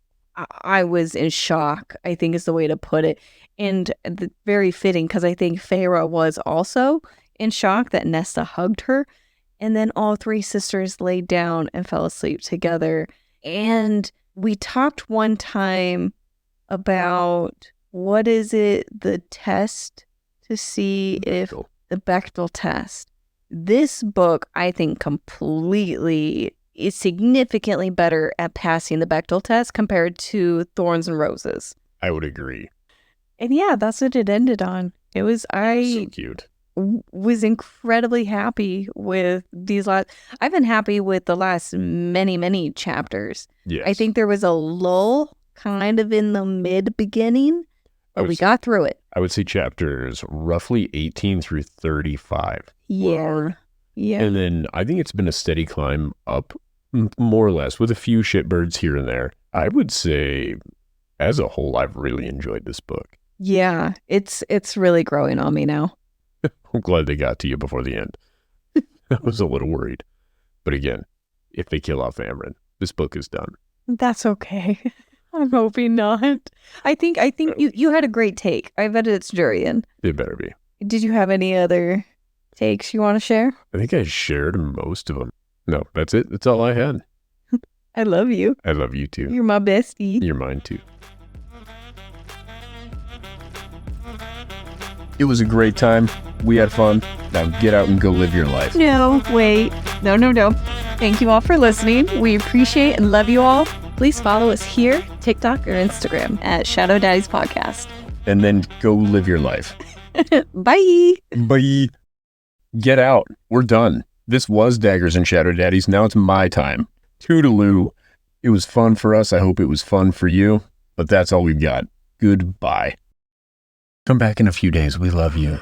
Speaker 2: I was in shock, I think is the way to put it. And very fitting because I think Feyre was also in shock that Nesta hugged her. And then all three sisters laid down and fell asleep together. And we talked one time about, what is it, the test to see if the Bechdel test. This book, I think, completely is significantly better at passing the Bechdel test compared to Thorns and Roses.
Speaker 1: I would agree.
Speaker 2: And yeah, that's what it ended on. It was,
Speaker 1: So cute.
Speaker 2: Was incredibly happy with these last. I've been happy with the last many chapters.
Speaker 1: Yes.
Speaker 2: I think there was a lull kind of in the beginning, but we got through it.
Speaker 1: I would say chapters roughly 18 through 35.
Speaker 2: Yeah.
Speaker 1: And then I think it's been a steady climb up, more or less, with a few shitbirds here and there. I would say, as a whole, I've really enjoyed this book.
Speaker 2: Yeah, it's really growing on me now.
Speaker 1: I'm glad they got to you before the end. I was a little worried. But again, if they kill off Amren, this book is done.
Speaker 2: That's okay. I'm hoping not. I think you had a great take. I bet it's Jurian.
Speaker 1: It better be.
Speaker 2: Did you have any other takes you want to share?
Speaker 1: I think I shared most of them. No, that's it. That's all I had.
Speaker 2: I love you.
Speaker 1: I love you too.
Speaker 2: You're my bestie.
Speaker 1: You're mine too. It was a great time. We had fun. Now get out and go live your life.
Speaker 2: No, wait. No. Thank you all for listening. We appreciate and love you all. Please follow us here, TikTok or Instagram at Shadow Daddies Podcast.
Speaker 1: And then go live your life.
Speaker 2: Bye.
Speaker 1: Bye. Get out. We're done. This was Daggers and Shadow Daddies. Now it's my time. Toodaloo. It was fun for us. I hope it was fun for you. But that's all we've got. Goodbye. Come back in a few days. We love you.